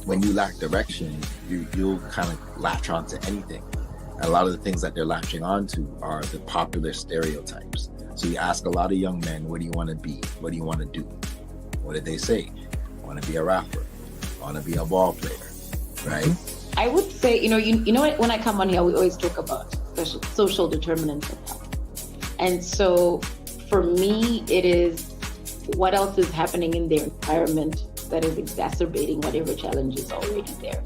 when you lack direction, you'll kind of latch on to anything. A lot of the things that they're latching onto are the popular stereotypes. So you ask a lot of young men, what do you want to be? What do you want to do? What did they say? I want to be a rapper. I want to be a ball player, right? I would say, you know what, when I come on here, we always talk about social determinants of health. And so for me, it is what else is happening in their environment that is exacerbating whatever challenge is already there.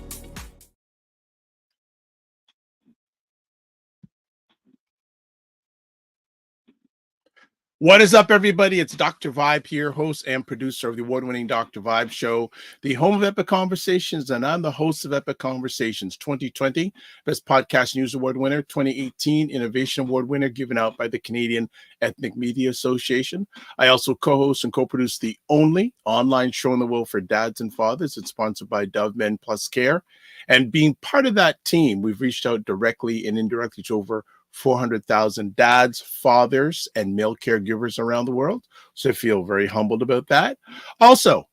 What is up, everybody? It's Dr. Vibe here, host and producer of the award-winning Dr. Vibe Show, the home of Epic Conversations, and I'm the host of Epic Conversations 2020, Best Podcast News Award winner, 2018 Innovation Award winner, given out by the Canadian Ethnic Media Association. I also co-host and co-produce the only online show in the world for dads and fathers. It's sponsored by Dove Men Plus Care. And being part of that team, we've reached out directly and indirectly to over 400,000 dads, fathers, and male caregivers around the world. So I feel very humbled about that. Also,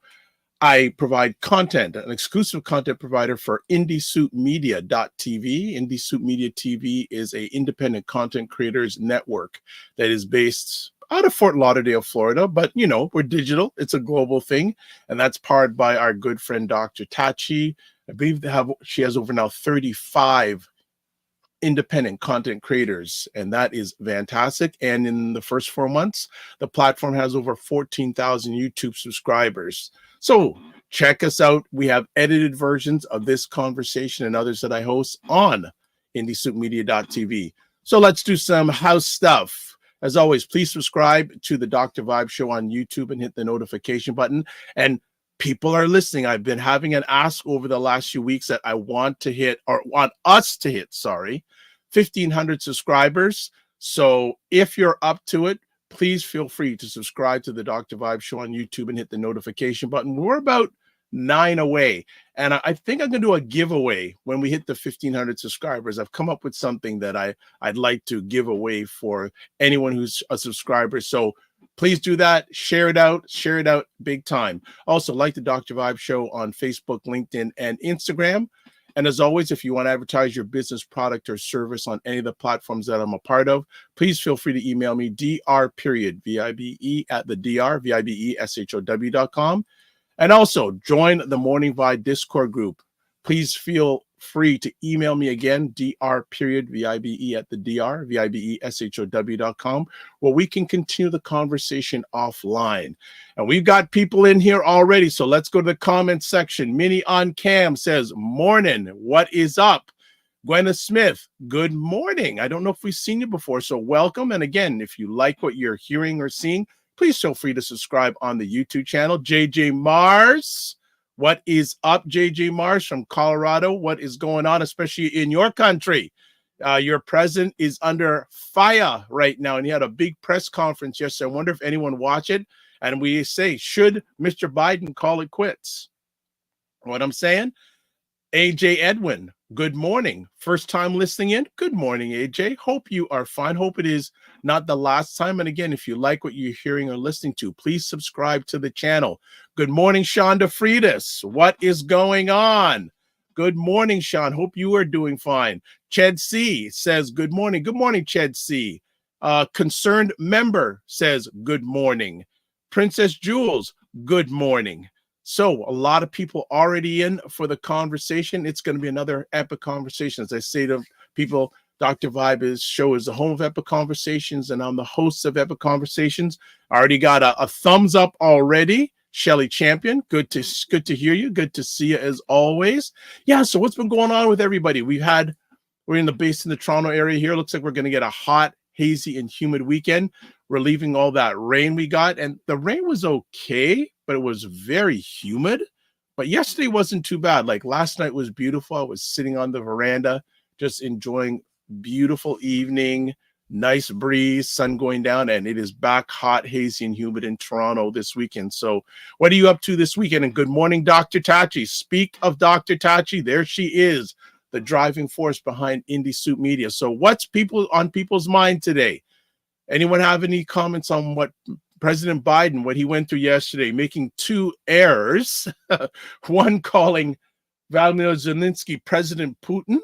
I provide content, an exclusive content provider for IndieSuitMedia.tv. IndieSuit Media TV is an independent content creators network that is based out of Fort Lauderdale, Florida, but you know, we're digital. It's a global thing, and that's powered by our good friend, Dr. Tachi. I believe she has over now 35 independent content creators, and that is fantastic. And in the first 4 months, the platform has over 14,000 YouTube subscribers. So check us out. We have edited versions of this conversation and others that I host on IndieSuitMedia.tv. So let's do some house stuff. As always, please subscribe to the Dr. Vibe Show on YouTube and hit the notification button. And people are listening. I've been having an ask over the last few weeks that I want us to hit, 1,500 subscribers. So if you're up to it, please feel free to subscribe to the Dr. Vibe Show on YouTube and hit the notification button. We're about 9 away. And I think I'm going to do a giveaway when we hit the 1,500 subscribers. I've come up with something that I'd like to give away for anyone who's a subscriber. So please do that. Share it out big time. Also, like the Dr. Vibe Show on Facebook, LinkedIn, and Instagram. And as always, if you want to advertise your business, product, or service on any of the platforms that I'm a part of, please feel free to email me, dr.vibe at the dr.vibeshow.com. And also join the Morning Vibe Discord group. Please feel free to email me again, dr.vibe at the dr.vibeshow.com, where we can continue the conversation offline. And we've got people in here already, so let's go to the comment section. Minnie on Cam says, morning, what is up? Gwyneth Smith, good morning. I don't know if we've seen you before, so welcome. And again, if you like what you're hearing or seeing, please feel free to subscribe on the YouTube channel. JJ Mars, what is up, JJ Mars from Colorado? What is going on, especially in your country? Your president is under fire right now, and he had a big press conference yesterday. I wonder if anyone watched it. And we say, should Mr. Biden call it quits? What I'm saying? AJ Edwin, good morning. First time listening in. Good morning, AJ. Hope you are fine. Hope it is not the last time. And again, if you like what you're hearing or listening to, please subscribe to the channel. Good morning, Sean DeFriedis. What is going on? Good morning, Sean. Hope you are doing fine. Ched C says, good morning. Good morning, Ched C. Concerned member says, good morning. Princess Jules, good morning. So a lot of people already in for the conversation. It's going to be another epic conversation. As I say to people, Dr. Vibe's show is the home of Epic Conversations, and I'm the host of Epic Conversations. I already got a thumbs up already. Shelly Champion, good to hear you. Good to see you as always. Yeah, so what's been going on with everybody? We're in the Toronto area here. Looks like we're going to get a hot, hazy, and humid weekend, relieving all that rain we got. And the rain was okay, but it was very humid. But yesterday wasn't too bad. Like last night was beautiful. I was sitting on the veranda, just enjoying beautiful evening, nice breeze, sun going down, and it is back hot, hazy, and humid in Toronto this weekend. So what are you up to this weekend? And good morning, Dr. Tachi. Speak of Dr. Tachi, there she is, the driving force behind Indie Suit Media. So what's on people's mind today? Anyone have any comments on what President Biden, what he went through yesterday, making 2 errors, one calling Vladimir Zelensky, President Putin,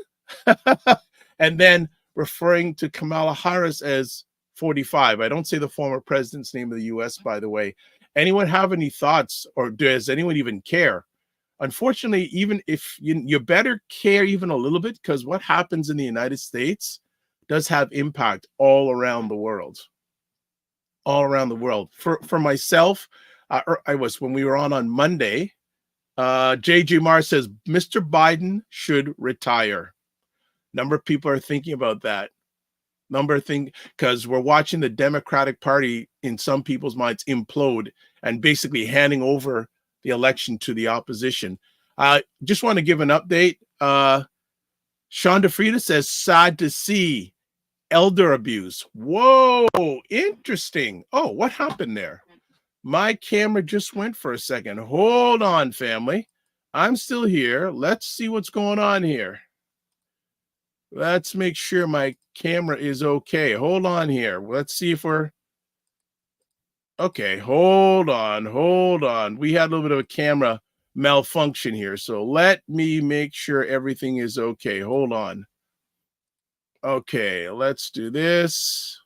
and then referring to Kamala Harris as 45. I don't say the former president's name of the U.S., by the way. Anyone have any thoughts, or does anyone even care? Unfortunately, even if you better care even a little bit, because what happens in the United States does have impact all around the world. All around the world. For myself, when we were on Monday, JJ Marr says Mr. Biden should retire. Number of people are thinking about that. Because we're watching the Democratic Party in some people's minds implode and basically handing over the election to the opposition. Just want to give an update. Sean DeFrida says, sad to see elder abuse. Whoa, interesting. Oh, what happened there? My camera just went for a second. Hold on, family. I'm still here. Let's see what's going on here. Let's make sure my camera is okay. Hold on here. Let's see if we're okay. Hold on. We had a little bit of a camera malfunction here. So let me make sure everything is okay. Hold on. Okay, let's do this.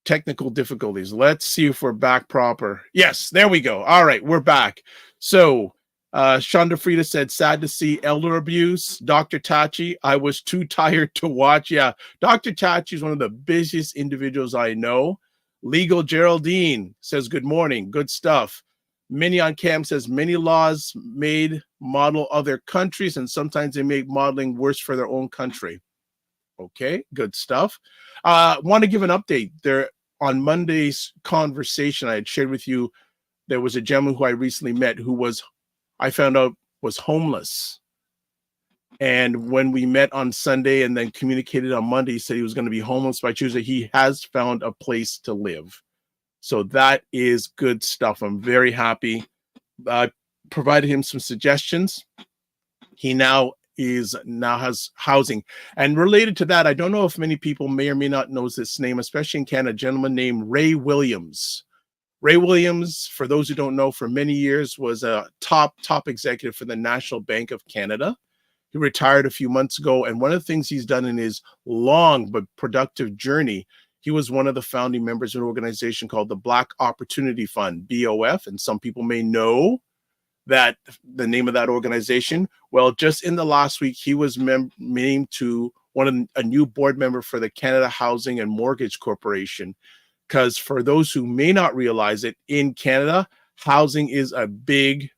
Technical difficulties. Let's see if we're back proper. Yes, there we go. All right, we're back. So Sean DeFrida said, sad to see elder abuse. Dr. Tachi, I was too tired to watch. Yeah, Dr. Tachi is one of the busiest individuals I know. Legal Geraldine says, good morning. Good stuff. Minnie on Cam says, many laws made model other countries, and sometimes they make modeling worse for their own country. Okay, good stuff. Want to give an update. There on Monday's conversation I had shared with you, there was a gentleman who I recently met who I found out was homeless. And when we met on Sunday and then communicated on Monday, he said he was going to be homeless by Tuesday. He has found a place to live. So that is good stuff. I'm very happy. I provided him some suggestions. He now has housing. And related to that, I don't know if many people may or may not know this name, especially in Canada, a gentleman named Ray Williams. Ray Williams, for those who don't know, for many years was a top executive for the National Bank of Canada. He retired a few months ago, and one of the things he's done in his long but productive journey, he was one of the founding members of an organization called the Black Opportunity Fund, BOF, and some people may know that the name of that organization. Well, just in the last week, he was named to a new board member for the Canada Housing and Mortgage Corporation. Because for those who may not realize it, in Canada, housing is a big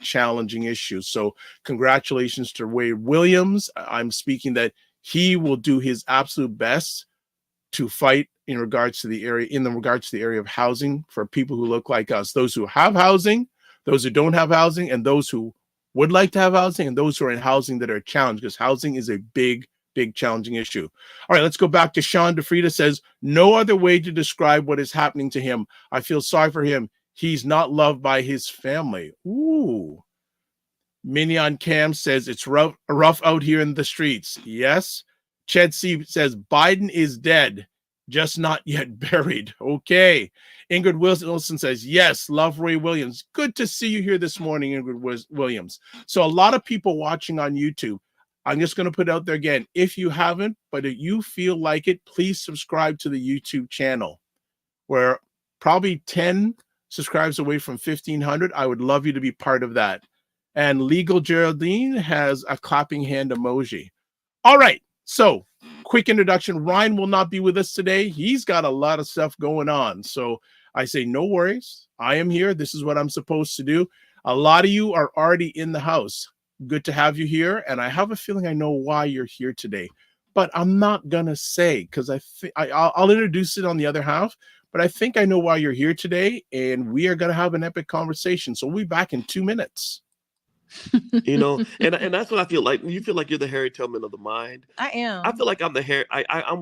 challenging issue. So congratulations to Ray Williams. I'm speaking that he will do his absolute best to fight in regards to the area of housing for people who look like us, those who have housing, those who don't have housing, and those who would like to have housing, and those who are in housing that are challenged, because housing is a big challenging issue. All right, let's go back to Sean DeFrida says, no other way to describe what is happening to him. I feel sorry for him. He's not loved by his family. Ooh. Minnie on Cam says, it's rough out here in the streets. Yes. Ched C says, Biden is dead, just not yet buried. Okay. Ingrid Wilson says, yes, love Ray Williams. Good to see you here this morning, Ingrid Williams. So a lot of people watching on YouTube. I'm just going to put it out there again. If you haven't, but if you feel like it, please subscribe to the YouTube channel. We're probably 10 subscribers away from 1,500. I would love you to be part of that. And Legal Geraldine has a clapping hand emoji. All right. So quick introduction. Ryan will not be with us today. He's got a lot of stuff going on. So I say, no worries. I am here. This is what I'm supposed to do. A lot of you are already in the house. Good to have you here. And I have a feeling I know why you're here today, but I'm not going to say, because I'll introduce it on the other half, but I think I know why you're here today. And we are going to have an epic conversation. So we'll be back in 2 minutes. You know, and that's what I feel like. You feel like you're the Harriet Tubman of the mind. I am. I feel like I'm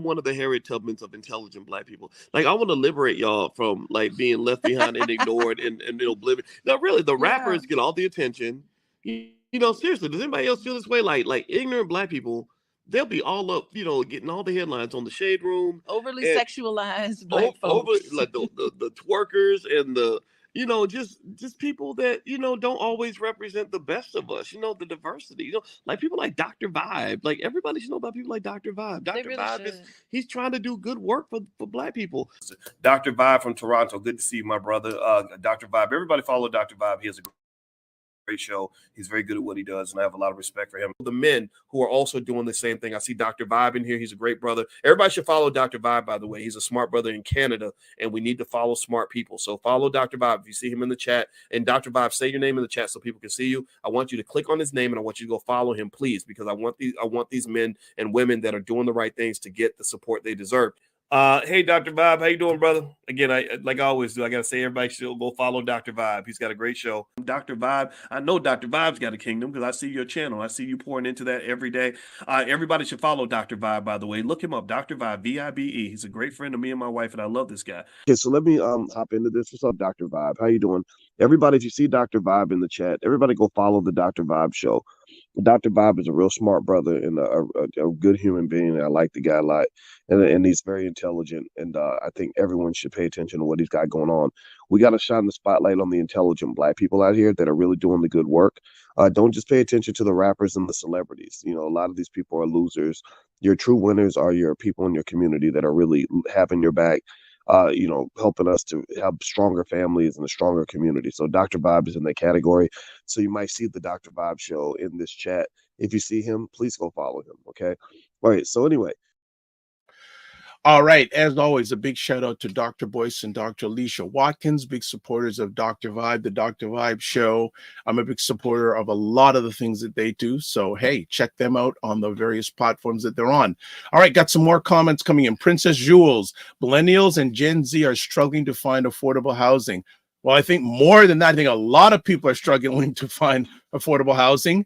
one of the Harriet Tubmans of intelligent Black people. Like, I want to liberate y'all from like being left behind and ignored and oblivion. No, really, the rappers get all the attention. You know, seriously, does anybody else feel this way? Like ignorant Black people, they'll be all up, you know, getting all the headlines on the Shade Room. Overly sexualized Black folks. Like the twerkers and the you know, just people that, you know, don't always represent the best of us, you know, the diversity, you know, like people like Dr. Vibe. Like everybody should know about people like Dr. Vibe. Dr. really Vibe should. he's trying to do good work for Black people. Dr. Vibe from Toronto. Good to see you, my brother. Dr. Vibe. Everybody follow Dr. Vibe. He has a great show. He's very good at what he does, and I have a lot of respect for him. The men who are also doing the same thing. I see Dr. Vibe in here. He's a great brother. Everybody should follow Dr. Vibe, by the way. He's a smart brother in Canada, and we need to follow smart people. So follow Dr. Vibe if you see him in the chat. And Dr. Vibe, say your name in the chat so people can see you. I want you to click on his name, and I want you to go follow him, please, because I want these men and women that are doing the right things to get the support they deserve. Hey, Dr. Vibe, how you doing, brother? Again, like I always do, I got to say everybody should go follow Dr. Vibe. He's got a great show. Dr. Vibe, I know Dr. Vibe's got a kingdom because I see your channel. I see you pouring into that every day. Everybody should follow Dr. Vibe, by the way. Look him up, Dr. Vibe, V-I-B-E. He's a great friend of me and my wife, and I love this guy. Okay, so let me hop into this. What's up, Dr. Vibe? How you doing? Everybody, if you see Dr. Vibe in the chat, everybody go follow the Dr. Vibe show. Dr. Vibe is a real smart brother and a good human being. I like the guy a lot, and he's very intelligent. And I think everyone should pay attention to what he's got going on. We got to shine the spotlight on the intelligent Black people out here that are really doing the good work. Don't just pay attention to the rappers and the celebrities. You know, a lot of these people are losers. Your true winners are your people in your community that are really having your back. You know, helping us to have stronger families and a stronger community. So Dr. Vibe is in that category. So you might see the Dr. Vibe show in this chat. If you see him, please go follow him. Okay. All right. So anyway. All right. As always, a big shout out to Dr. Boyce and Dr. Alicia Watkins, big supporters of Dr. Vibe, the Dr. Vibe show. I'm a big supporter of a lot of the things that they do. So, hey, check them out on the various platforms that they're on. All right. Got some more comments coming in. Princess Jules, millennials and Gen Z are struggling to find affordable housing. Well, I think more than that, I think a lot of people are struggling to find affordable housing.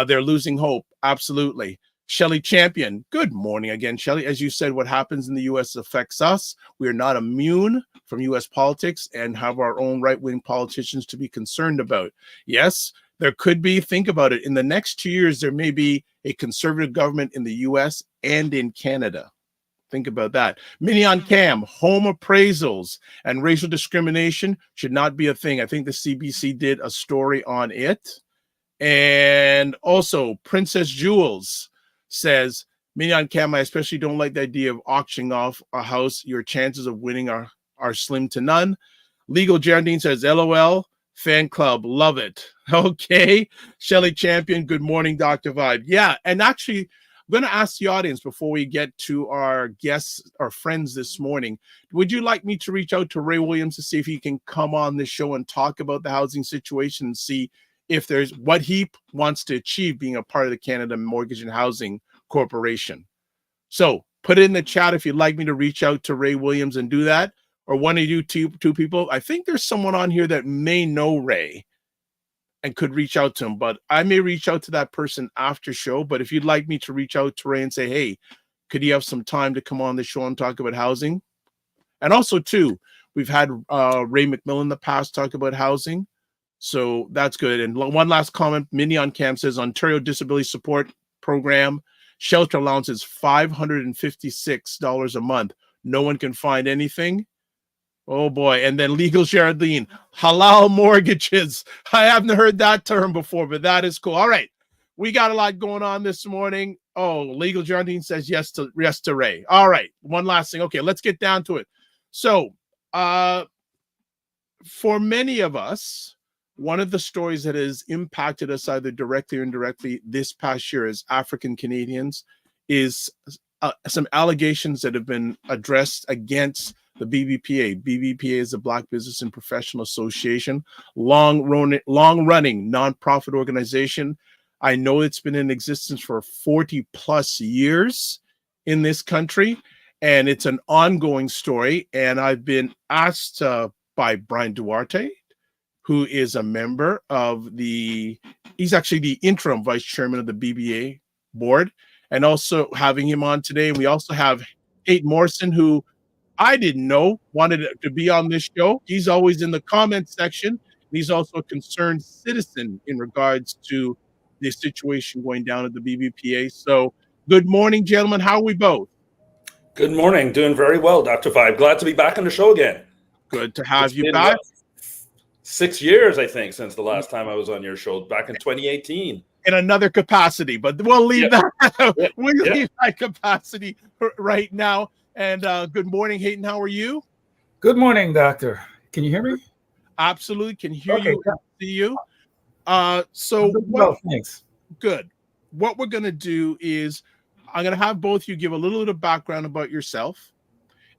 They're losing hope. Absolutely. Shelly Champion, good morning again, Shelly. As you said, what happens in the U.S. affects us. We are not immune from U.S. politics and have our own right-wing politicians to be concerned about. Yes, there could be, think about it, in the next 2 years, there may be a conservative government in the U.S. and in Canada. Think about that. Mini on Cam, home appraisals and racial discrimination should not be a thing. I think the CBC did a story on it. And also, Princess Jules says, Mini on Cam, I especially don't like the idea of auctioning off a house. Your chances of winning are slim to none. Legal Geraldine says, LOL, fan club, love it. Okay. Shelly Champion, good morning, Dr. Vibe. Yeah, and actually, I'm going to ask the audience before we get to our guests, our friends this morning, would you like me to reach out to Ray Williams to see if he can come on this show and talk about the housing situation and see if there's what he wants to achieve being a part of the Canada Mortgage and Housing Corporation? So put it in the chat if you'd like me to reach out to Ray Williams and do that, or one of you two people. I think there's someone on here that may know Ray and could reach out to him, but I may reach out to that person after show. But if you'd like me to reach out to Ray and say, hey, could he have some time to come on the show and talk about housing? And also too, we've had Ray McMillan in the past talk about housing. So that's good. And one last comment, Mini on Cam says, Ontario Disability Support Program, shelter allowance is $556 a month. No one can find anything. Oh boy. And then Legal Geraldine, halal mortgages. I haven't heard that term before, but that is cool. All right. We got a lot going on this morning. Oh, Legal Geraldine says yes to Ray. All right. One last thing. Okay, let's get down to it. So for many of us, one of the stories that has impacted us either directly or indirectly this past year as African Canadians is some allegations that have been addressed against the BBPA. BBPA is the Black Business and Professional Association, long-running nonprofit organization. I know it's been in existence for 40 plus years in this country, and it's an ongoing story. And I've been asked by Bryan Duarte, who is a member of he's actually the interim vice chairman of the BBA board, and also having him on today. And we also have Hayton Morrison, who I didn't know wanted to be on this show. He's always in the comment section. He's also a concerned citizen in regards to the situation going down at the BBPA. So good morning, gentlemen. How are we both? Good morning. Doing very well, Dr. Vibe. Glad to be back on the show again. Good to have you back. 6 years, I think, since the last time I was on your show back in 2018. In another capacity, but we'll leave that. We'll leave that capacity right now. And good morning, Hayton. How are you? Good morning, doctor. Can you hear me? Absolutely, can hear you. See you. Thanks. Good. What we're gonna do is I'm gonna have both you give a little bit of background about yourself,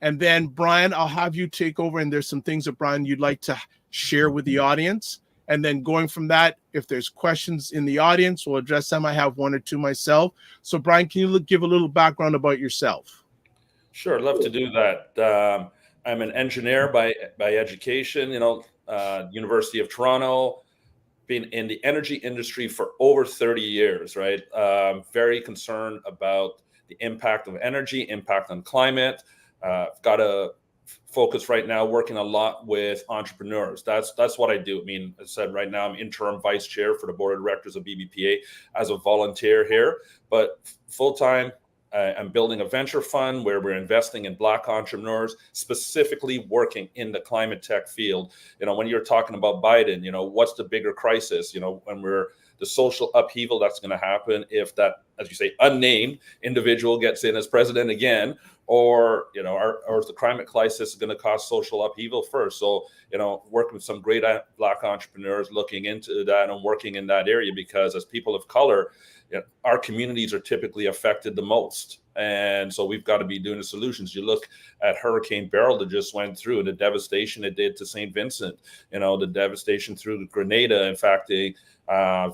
and then Bryan, I'll have you take over. And there's some things that Bryan you'd like to share with the audience. And then going from that, if there's questions in the audience, we'll address them. I have one or two myself. So Bryan, can you give a little background about yourself? Sure, I'd love to do that. I'm an engineer by education, University of Toronto, been in the energy industry for over 30 years, right? Very concerned about the impact of energy, impact on climate. Got a focus right now working a lot with entrepreneurs. That's what I do. I mean, as I said, right now I'm interim vice chair for the board of directors of BBPA as a volunteer here, but full-time I'm building a venture fund where we're investing in Black entrepreneurs, specifically working in the climate tech field. When you're talking about Biden, what's the bigger crisis? When the social upheaval that's going to happen if that, as you say, unnamed individual gets in as president again, or or the climate crisis is going to cause social upheaval first. So, working with some great Black entrepreneurs, looking into that and working in that area, because as people of color, our communities are typically affected the most. And so we've got to be doing the solutions. You look at Hurricane Beryl that just went through, the devastation it did to St. Vincent, the devastation through Grenada, in fact,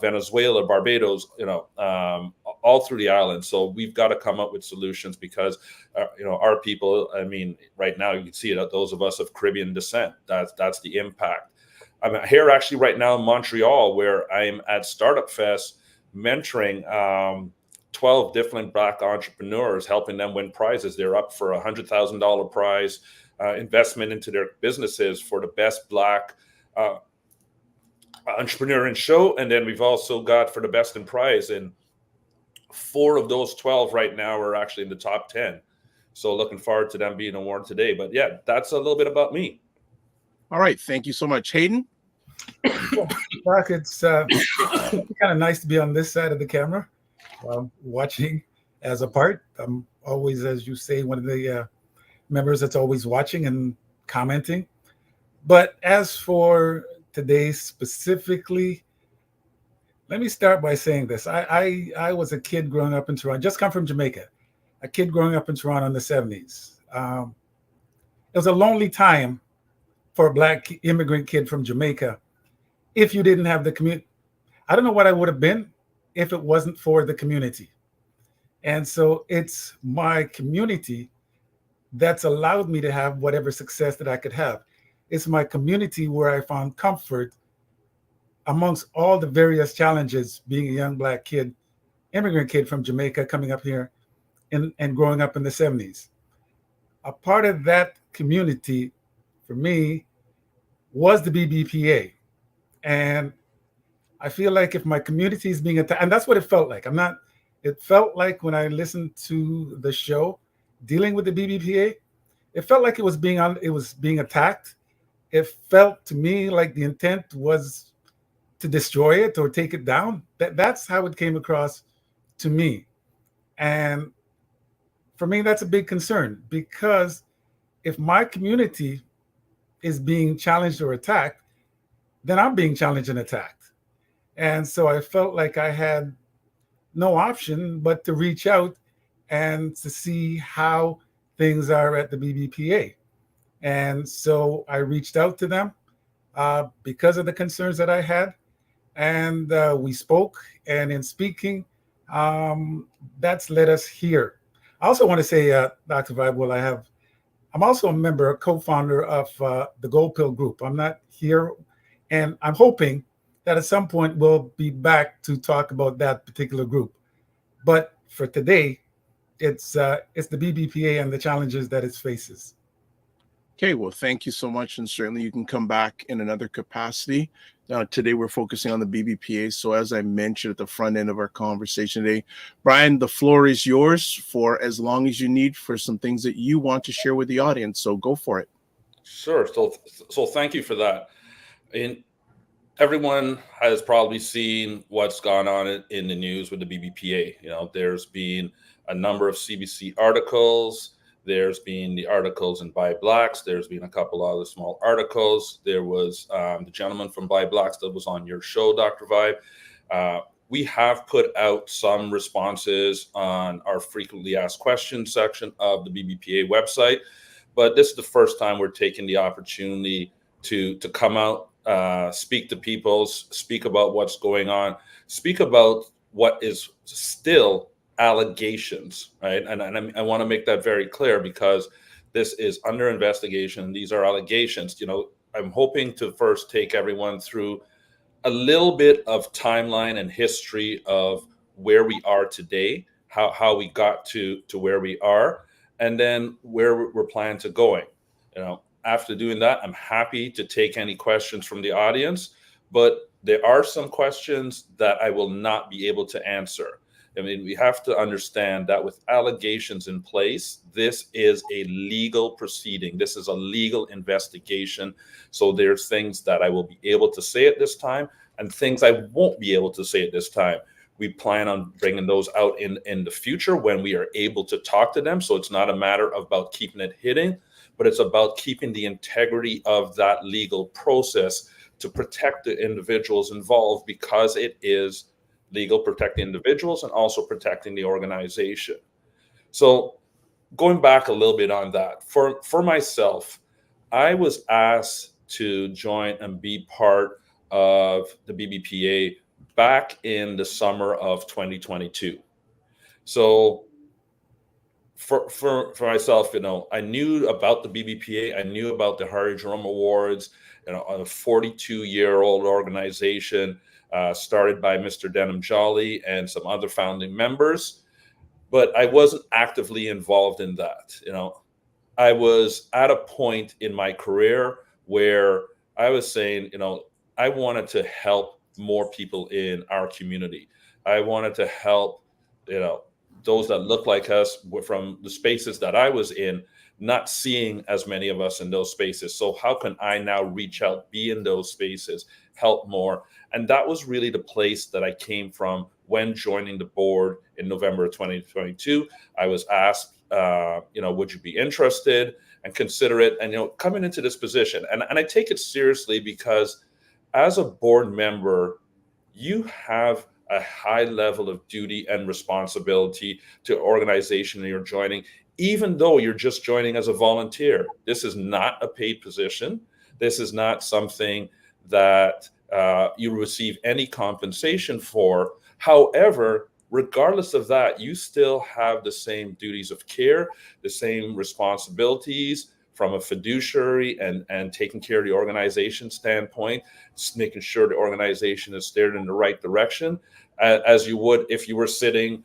Venezuela, Barbados, all through the island. So we've got to come up with solutions because, our people, I mean, right now you can see it, those of us of Caribbean descent, that's the impact. I'm here actually right now in Montreal, where I'm at Startup Fest, mentoring 12 different Black entrepreneurs, helping them win prizes. They're up for $100,000 prize investment into their businesses for the best Black entrepreneur in show. And then we've also got for the best in prize. And 4 of those 12 right now are actually in the top 10. So looking forward to them being awarded today. But yeah, that's a little bit about me. All right. Thank you so much. Hayton? Doc, it's kind of nice to be on this side of the camera, watching as a part. I'm always, as you say, one of the members that's always watching and commenting. But as for today specifically, let me start by saying this. I was a kid growing up in Toronto, just come from Jamaica, a kid growing up in Toronto in the 70s. It was a lonely time for a Black immigrant kid from Jamaica if you didn't have the community. I don't know what I would have been if it wasn't for the community. And so it's my community that's allowed me to have whatever success that I could have. It's my community where I found comfort amongst all the various challenges being a young Black kid, immigrant kid from Jamaica coming up here and growing up in the 70s. A part of that community for me was the BBPA. And I feel like if my community is being attacked, and that's what it felt like. It felt like when I listened to the show dealing with the BBPA, it felt like it was being attacked. It felt to me like the intent was to destroy it or take it down. That's how it came across to me. And for me, that's a big concern, because if my community is being challenged or attacked, then I'm being challenged and attacked. And so I felt like I had no option but to reach out and to see how things are at the BBPA. And so I reached out to them because of the concerns that I had. And we spoke, and in speaking, that's led us here. I also want to say, Dr. Vibe, I'm also a member, a co-founder of the Gold Pill Group. I'm not here, and I'm hoping that at some point we'll be back to talk about that particular group. But for today, it's the BBPA and the challenges that it faces. Okay, well, thank you so much. And certainly you can come back in another capacity. Today, we're focusing on the BBPA. So as I mentioned at the front end of our conversation today, Bryan, the floor is yours for as long as you need for some things that you want to share with the audience. So go for it. Sure. So thank you for that. mean, everyone has probably seen what's gone on in the news with the BBPA. You know, there's been a number of CBC articles. There's been the articles in By Blacks. There's been a couple other small articles. There was the gentleman from By Blacks that was on your show, Dr. Vibe. We have put out some responses on our frequently asked questions section of the BBPA website, but this is the first time we're taking the opportunity to come out, speak to people, speak about what's going on, speak about what is still allegations, right? And I want to make that very clear, because this is under investigation. These are allegations. You know, I'm hoping to first take everyone through a little bit of timeline and history of where we are today, how we got to where we are, and then where we're planning to going. You know, after doing that, I'm happy to take any questions from the audience, but there are some questions that I will not be able to answer. I mean, we have to understand that with allegations in place, this is a legal proceeding. This is a legal investigation. So there's things that I will be able to say at this time and things I won't be able to say at this time. We plan on bringing those out in the future when we are able to talk to them. So it's not a matter of about keeping it hidden, but it's about keeping the integrity of that legal process to protect the individuals involved, because it is legal, protecting individuals and also protecting the organization. So going back a little bit on that, for myself, I was asked to join and be part of the BBPA back in the summer of 2022. So for myself, you know, I knew about the BBPA. I knew about the Harry Jerome Awards, you know, a 42-year-old organization started by Mr. Denham Jolly and some other founding members, but I wasn't actively involved in that. You know, I was at a point in my career where I was saying, you know, I wanted to help more people in our community. I wanted to help, you know, those that look like us from the spaces that I was in, not seeing as many of us in those spaces. So how can I now reach out, be in those spaces, help more? And that was really the place that I came from when joining the board in November of 2022. I was asked, you know, would you be interested and consider it? And, you know, coming into this position, and I take it seriously because as a board member, you have a high level of duty and responsibility to the organization that you're joining, even though you're just joining as a volunteer. This is not a paid position. This is not something that you receive any compensation for. However, regardless of that, you still have the same duties of care, the same responsibilities from a fiduciary and taking care of the organization standpoint, making sure the organization is steered in the right direction, as you would if you were sitting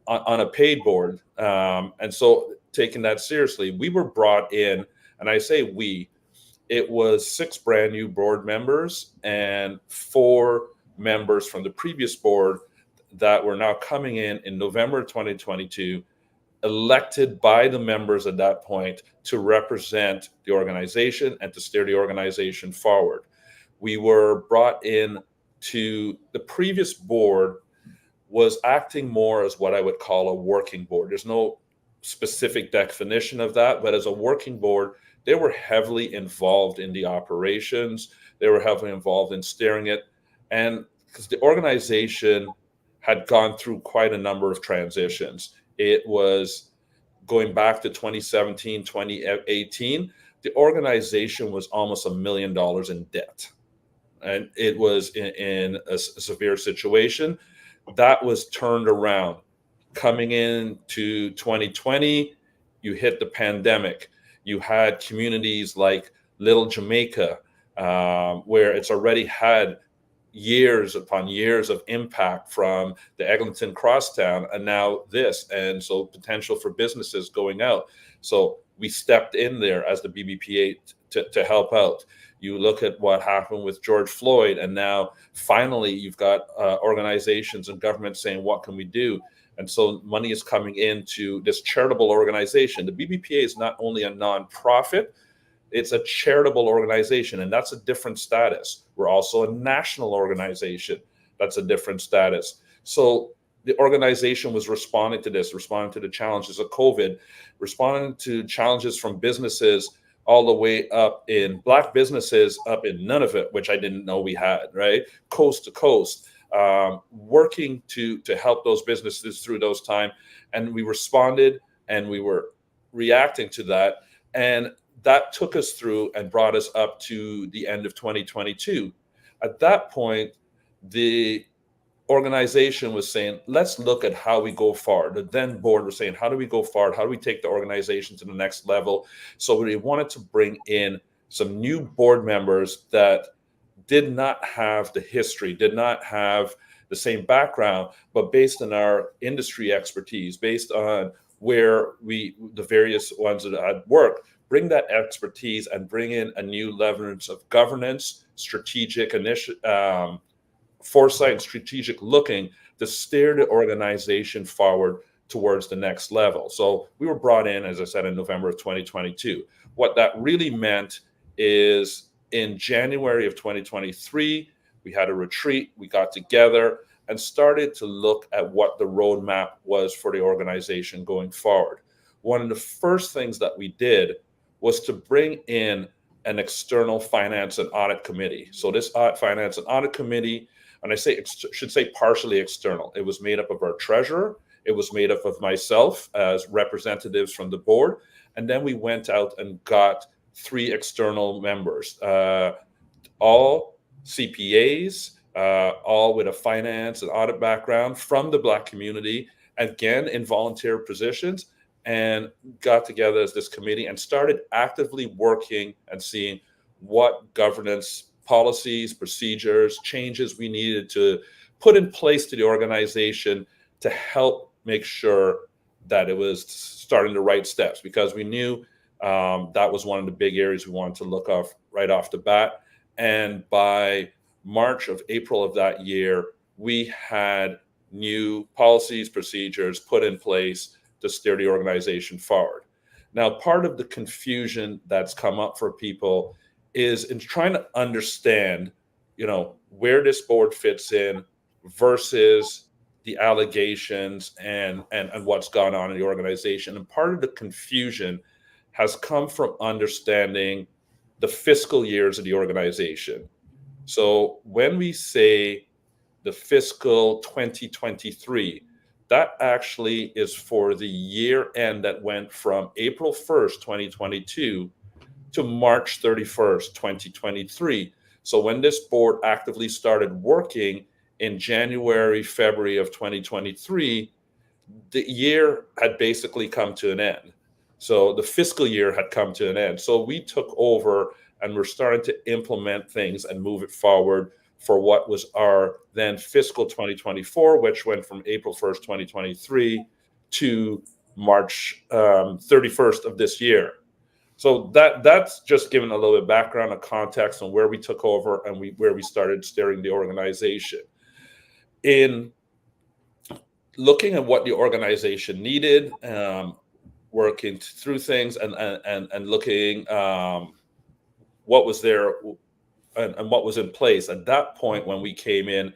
on a paid board. And so taking that seriously, we were brought in, and I say we, it was 6 brand new board members and 4 members from the previous board that were now coming in November 2022, elected by the members at that point to represent the organization and to steer the organization forward. We were brought in to the previous board was acting more as what I would call a working board. There's no specific definition of that, but as a working board, they were heavily involved in the operations. They were heavily involved in steering it. And because the organization had gone through quite a number of transitions. It was going back to 2017, 2018, the organization was almost $1 million in debt. And it was in a severe situation. That was turned around. Coming into 2020, you hit the pandemic. You had communities like Little Jamaica, where it's already had years upon years of impact from the Eglinton Crosstown, and now this, and so potential for businesses going out. So we stepped in there as the BBPA to help out. You look at what happened with George Floyd, and now finally you've got organizations and governments saying, what can we do? And so money is coming into this charitable organization. The BBPA is not only a nonprofit, It's a charitable organization, and that's a different status. We're also a national organization. That's a different status. So the organization was responding to this, responding to the challenges of COVID, responding to challenges from businesses all the way up in Black businesses up in Nunavut, which I didn't know we had, right? Coast to coast, working to help those businesses through those times. And we responded and we were reacting to that. And that took us through and brought us up to the end of 2022. At that point, the organization was saying, let's look at how we go forward. The then board was saying, how do we go forward? How do we take the organization to the next level? So we wanted to bring in some new board members that did not have the history, did not have the same background, but based on our industry expertise, based on where the various ones that had worked, bring that expertise and bring in a new level of governance, strategic foresight and strategic looking to steer the organization forward towards the next level. So we were brought in, as I said, in November of 2022. What that really meant is in January of 2023, we had a retreat, we got together and started to look at what the roadmap was for the organization going forward. One of the first things that we did was to bring in an external finance and audit committee. So this finance and audit committee, and I should say partially external. It was made up of our treasurer. It was made up of myself as representatives from the board. And then we went out and got 3 external members, all CPAs, all with a finance and audit background from the Black community, again, in volunteer positions, and got together as this committee and started actively working and seeing what governance policies, procedures, changes we needed to put in place to the organization to help make sure that it was starting the right steps, because we knew that was one of the big areas we wanted to look off right off the bat. And by April of that year, we had new policies, procedures put in place to steer the organization forward. Now, part of the confusion that's come up for people is in trying to understand, where this board fits in versus the allegations and what's gone on in the organization. And part of the confusion has come from understanding the fiscal years of the organization. So when we say the fiscal 2023, that actually is for the year end that went from April 1st, 2022 to March 31st, 2023. So when this board actively started working in January, February of 2023, the year had basically come to an end. So the fiscal year had come to an end. So we took over and we're starting to implement things and move it forward for what was our then fiscal 2024, which went from April 1st, 2023 to March 31st of this year. So that's just giving a little bit of background and context on where we took over and where we started steering the organization. In looking at what the organization needed, working through things and looking what was there and what was in place. At that point, when we came in,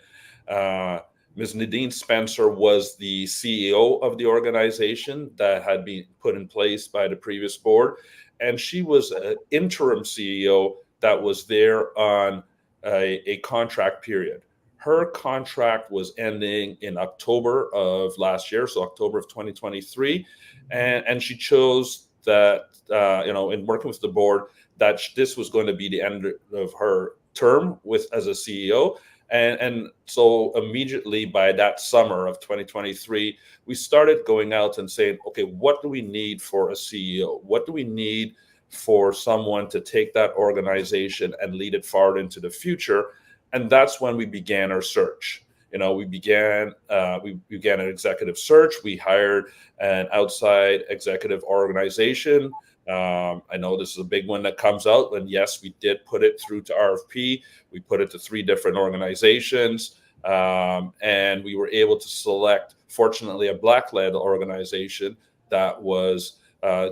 Ms. Nadine Spencer was the CEO of the organization that had been put in place by the previous board. And she was an interim CEO that was there on a contract period. Her contract was ending in October of last year, so October of 2023. And she chose that, in working with the board, that this was going to be the end of her term as a CEO. And so immediately by that summer of 2023, we started going out and saying, okay, what do we need for a CEO? What do we need for someone to take that organization and lead it forward into the future? And that's when we began our search. We began an executive search. We hired an outside executive organization. I know this is a big one that comes out, and yes, we did put it through to RFP. We put it to 3 different organizations, and we were able to select, fortunately, a Black-led organization that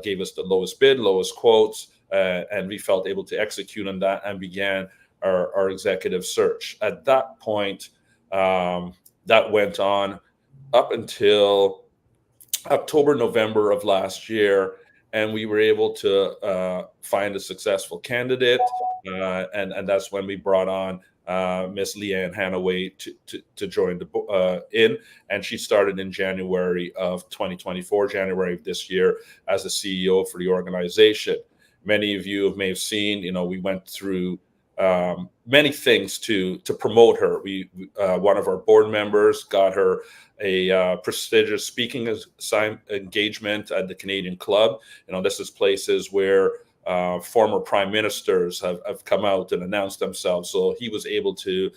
gave us the lowest bid, lowest quotes, and we felt able to execute on that and began our executive search. At that point, that went on up until October, November of last year, and we were able to find a successful candidate, and that's when we brought on Miss Leanne Hanaway to join in, and she started in January of 2024, January of this year, as the CEO for the organization. Many of you may have seen, we went through many things to promote her. We one of our board members got her a prestigious speaking engagement at the Canadian Club. This is places where former prime ministers have come out and announced themselves. So he was able to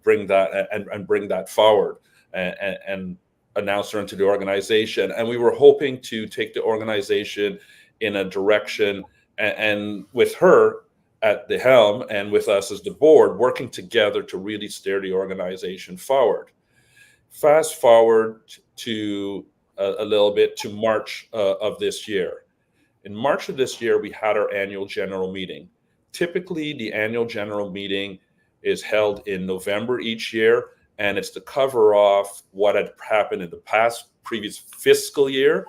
bring that and bring that forward and announce her into the organization. And we were hoping to take the organization in a direction, and with her at the helm and with us as the board, working together to really steer the organization forward. Fast forward to a little bit to March of this year. In March of this year, we had our annual general meeting. Typically, the annual general meeting is held in November each year, and it's to cover off what had happened in the previous fiscal year.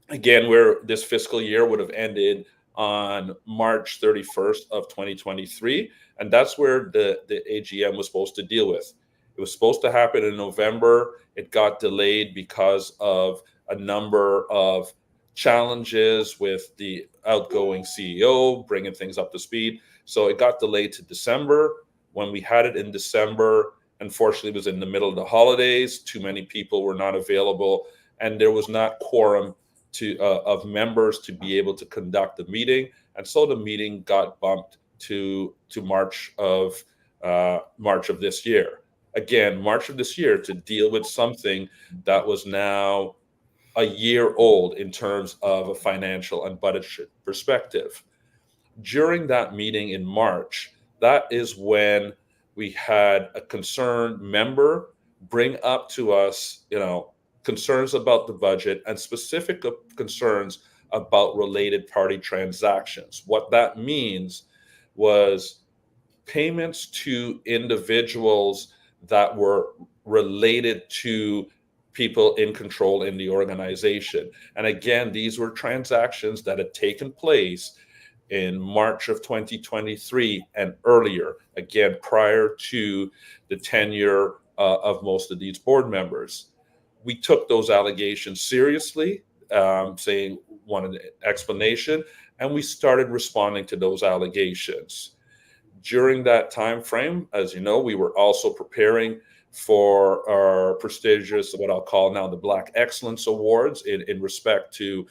Again, where this fiscal year would have ended on March 31st of 2023. And that's where the AGM was supposed to deal with. It was supposed to happen in November. It got delayed because of a number of challenges with the outgoing CEO, bringing things up to speed. So it got delayed to December. When we had it in December, unfortunately, it was in the middle of the holidays. Too many people were not available, and there was not quorum of members to be able to conduct the meeting, and so the meeting got bumped to March of this year. Again, March of this year, to deal with something that was now a year old in terms of a financial and budget perspective. During that meeting in March, that is when we had a concerned member bring up to us, concerns about the budget and specific concerns about related party transactions. What that means was payments to individuals that were related to people in control in the organization. And again, these were transactions that had taken place in March of 2023 and earlier, again, prior to the tenure of most of these board members. We took those allegations seriously, saying wanted an explanation, and we started responding to those allegations. During that time frame, as you know, we were also preparing for our prestigious, what I'll call now the Black Excellence Awards, in respect to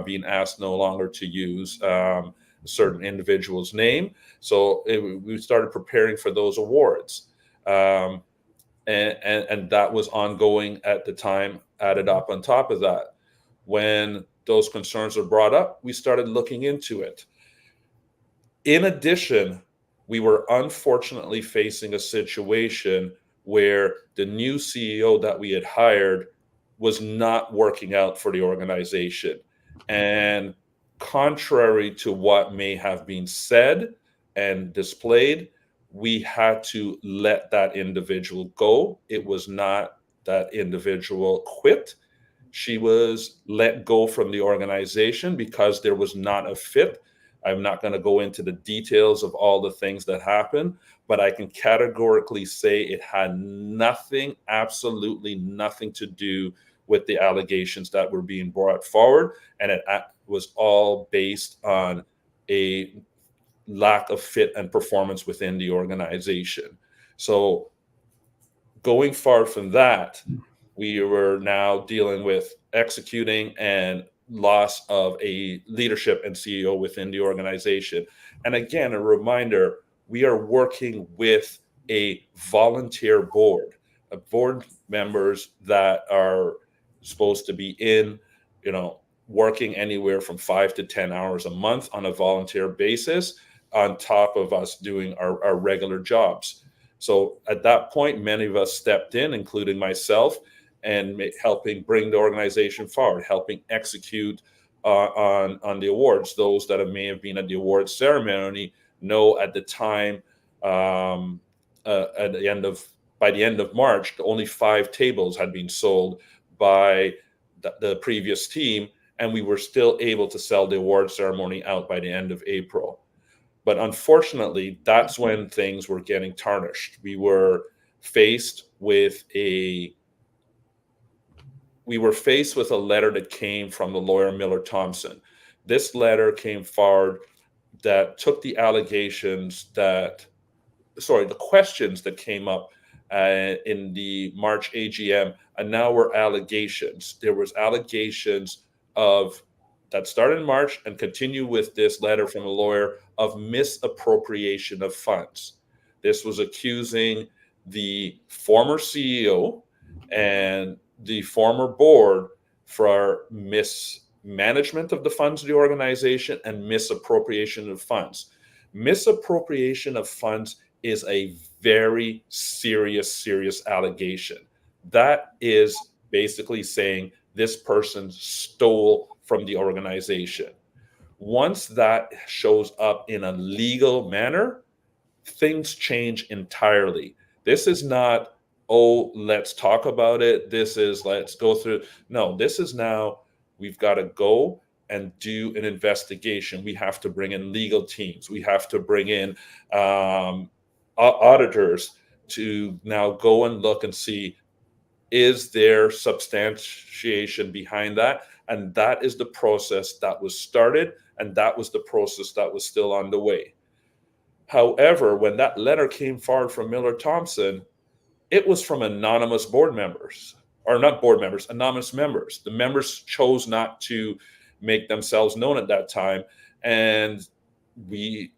being asked no longer to use a certain individual's name. So we started preparing for those awards. And that was ongoing at the time. Added up on top of that, when those concerns were brought up, we started looking into it. In addition, we were unfortunately facing a situation where the new CEO that we had hired was not working out for the organization. And contrary to what may have been said and displayed, we had to let that individual go. It was not that individual quit. She was let go from the organization because there was not a fit. I'm not going to go into the details of all the things that happened, but I can categorically say it had nothing, absolutely nothing to do with the allegations that were being brought forward. And it was all based on a lack of fit and performance within the organization. So going forward from that, we were now dealing with executing and loss of a leadership and CEO within the organization. And again, a reminder, we are working with a volunteer board, board members that are supposed to be in, working anywhere from 5 to 10 hours a month on a volunteer basis, on top of us doing our regular jobs. So at that point, many of us stepped in, including myself, and helping bring the organization forward, helping execute on the awards. Those that may have been at the awards ceremony know at the time, by the end of March, only 5 tables had been sold by the previous team, and we were still able to sell the award ceremony out by the end of April. But unfortunately, that's when things were getting tarnished. We were faced with a letter that came from the lawyer Miller Thompson. This letter came forward that took the questions that came up in the March AGM, and now were allegations. There was allegations that started in March and continue with this letter from a lawyer of misappropriation of funds. This was accusing the former CEO and the former board for mismanagement of the funds of the organization and misappropriation of funds. Misappropriation of funds is a very serious allegation. That is basically saying this person stole from the organization. Once that shows up in a legal manner, things change entirely. This is not, oh, let's talk about it. This is, let's go through. No, this is now, we've got to go and do an investigation. We have to bring in legal teams. We have to bring in auditors to now go and look and see, is there substantiation behind that? And that is the process that was started, and that was the process that was still underway. However, when that letter came forward from Miller Thompson, it was from anonymous board members, or not board members, anonymous members. The members chose not to make themselves known at that time, and they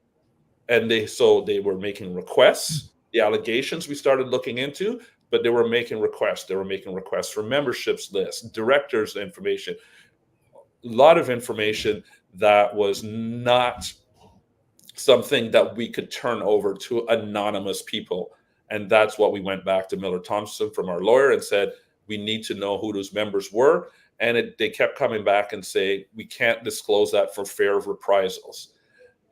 were making requests. The allegations we started looking into, but they were making requests. They were making requests for memberships lists, directors' information, a lot of information that was not something that we could turn over to anonymous people. And that's what we went back to Miller Thompson from our lawyer and said, we need to know who those members were. And they kept coming back and say, we can't disclose that for fear of reprisals.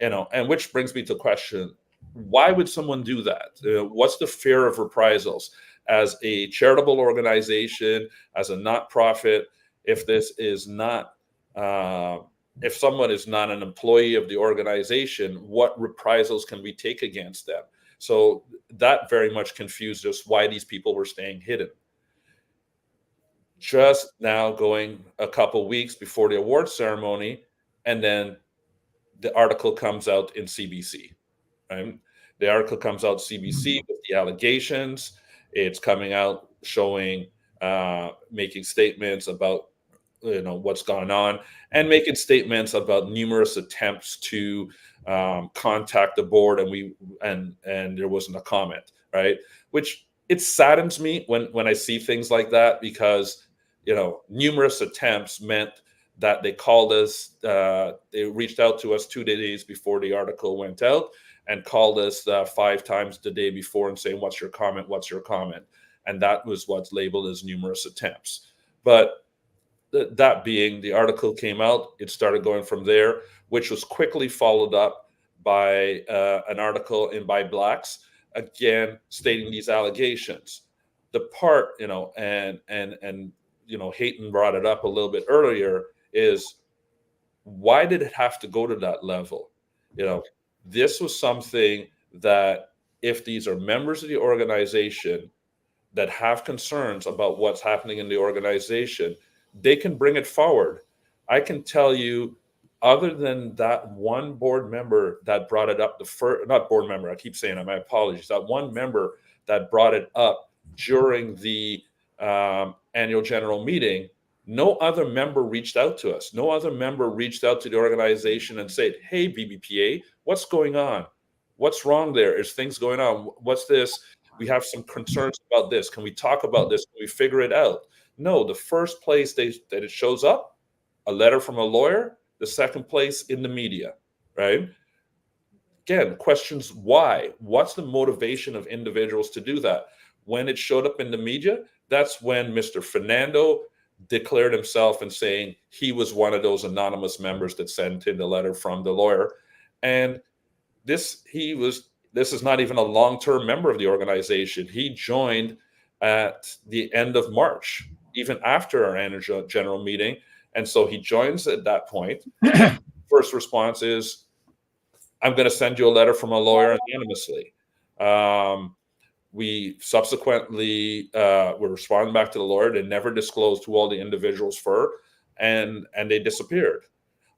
And which brings me to the question, why would someone do that? What's the fear of reprisals? As a charitable organization, as a not-profit, if someone is not an employee of the organization, what reprisals can we take against them? So that very much confused us why these people were staying hidden. Just now going a couple weeks before the award ceremony, and then the article comes out in CBC. Right? The article comes out CBC with the allegations. It's coming out showing, making statements about what's gone on, and making statements about numerous attempts to contact the board, and there wasn't a comment, right? Which it saddens me when I see things like that, because numerous attempts meant that they called us, they reached out to us 2 days before the article went out, and called us 5 times the day before and saying, what's your comment? What's your comment? And that was what's labeled as numerous attempts. But that being, the article came out, it started going from there, which was quickly followed up by an article in By Blacks, again, stating these allegations. The part, and Hayton brought it up a little bit earlier, is why did it have to go to that level? This was something that if these are members of the organization that have concerns about what's happening in the organization, they can bring it forward. I can tell you, other than that one board member that brought it up, not board member, I keep saying that, my apologies, that one member that brought it up during the annual general meeting, no other member reached out to us. No other member reached out to the organization and said, hey, BBPA, what's going on? What's wrong there? Is things going on? What's this? We have some concerns about this. Can we talk about this? Can we figure it out? No, the first place that it shows up, a letter from a lawyer. The second place, in the media, right? Again, questions why? What's the motivation of individuals to do that? When it showed up in the media, that's when Mr. Fernando declared himself and saying he was one of those anonymous members that sent in the letter from the lawyer. And this is not even a long-term member of the organization. He joined at the end of March, even after our annual general meeting. And so he joins at that point. First response is, I'm going to send you a letter from a lawyer anonymously. We subsequently were responding back to the lawyer. They never disclosed who all the individuals were, and they disappeared.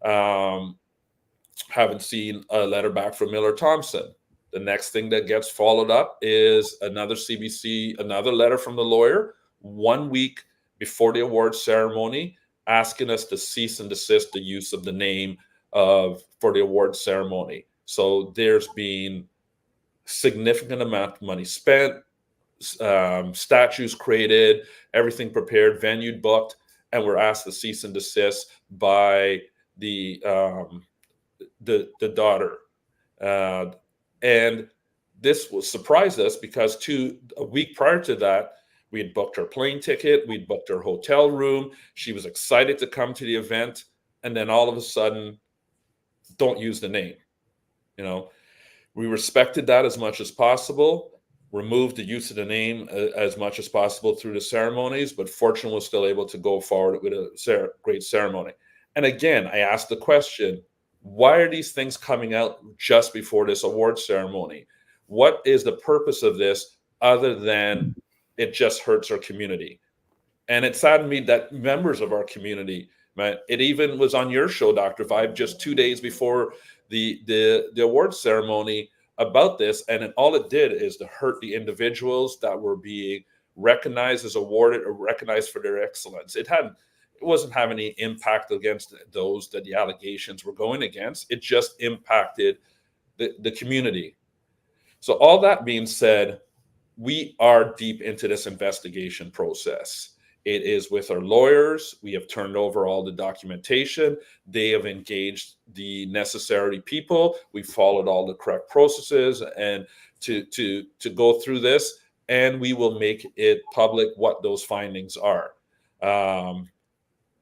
Haven't seen a letter back from Miller Thompson. The next thing that gets followed up is another CBC, another letter from the lawyer 1 week before the award ceremony, asking us to cease and desist the use of the name for the award ceremony. So there's been significant amount of money spent, statues created, everything prepared, venue booked, and we're asked to cease and desist by the daughter. And this surprised us because a week prior to that, we had booked her plane ticket, we'd booked her hotel room. She was excited to come to the event, and then all of a sudden, don't use the name. We respected that as much as possible, removed the use of the name as much as possible through the ceremonies, but fortunately was still able to go forward with a great ceremony. And again, I asked the question, why are these things coming out just before this award ceremony? What is the purpose of this other than it just hurts our community? And it saddened me that members of our community, man, it even was on your show, Dr. Vibe, just 2 days before the award ceremony about this, and all it did is to hurt the individuals that were being recognized as awarded or recognized for their excellence. It wasn't having any impact against those that the allegations were going against. It just impacted the community. So all that being said, we are deep into this investigation process. It is with our lawyers. We have turned over all the documentation. They have engaged the necessary people. We followed all the correct processes and to go through this, and we will make it public what those findings are.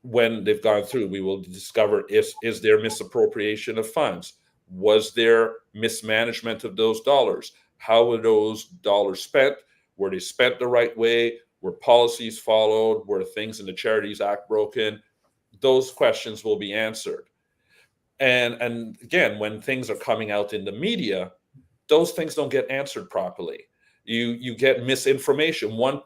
When they've gone through, we will discover is there misappropriation of funds? Was there mismanagement of those dollars? How were those dollars spent? Were they spent the right way? Were policies followed? Were things in the Charities Act broken? Those questions will be answered. And again, when things are coming out in the media, those things don't get answered properly. You get misinformation. One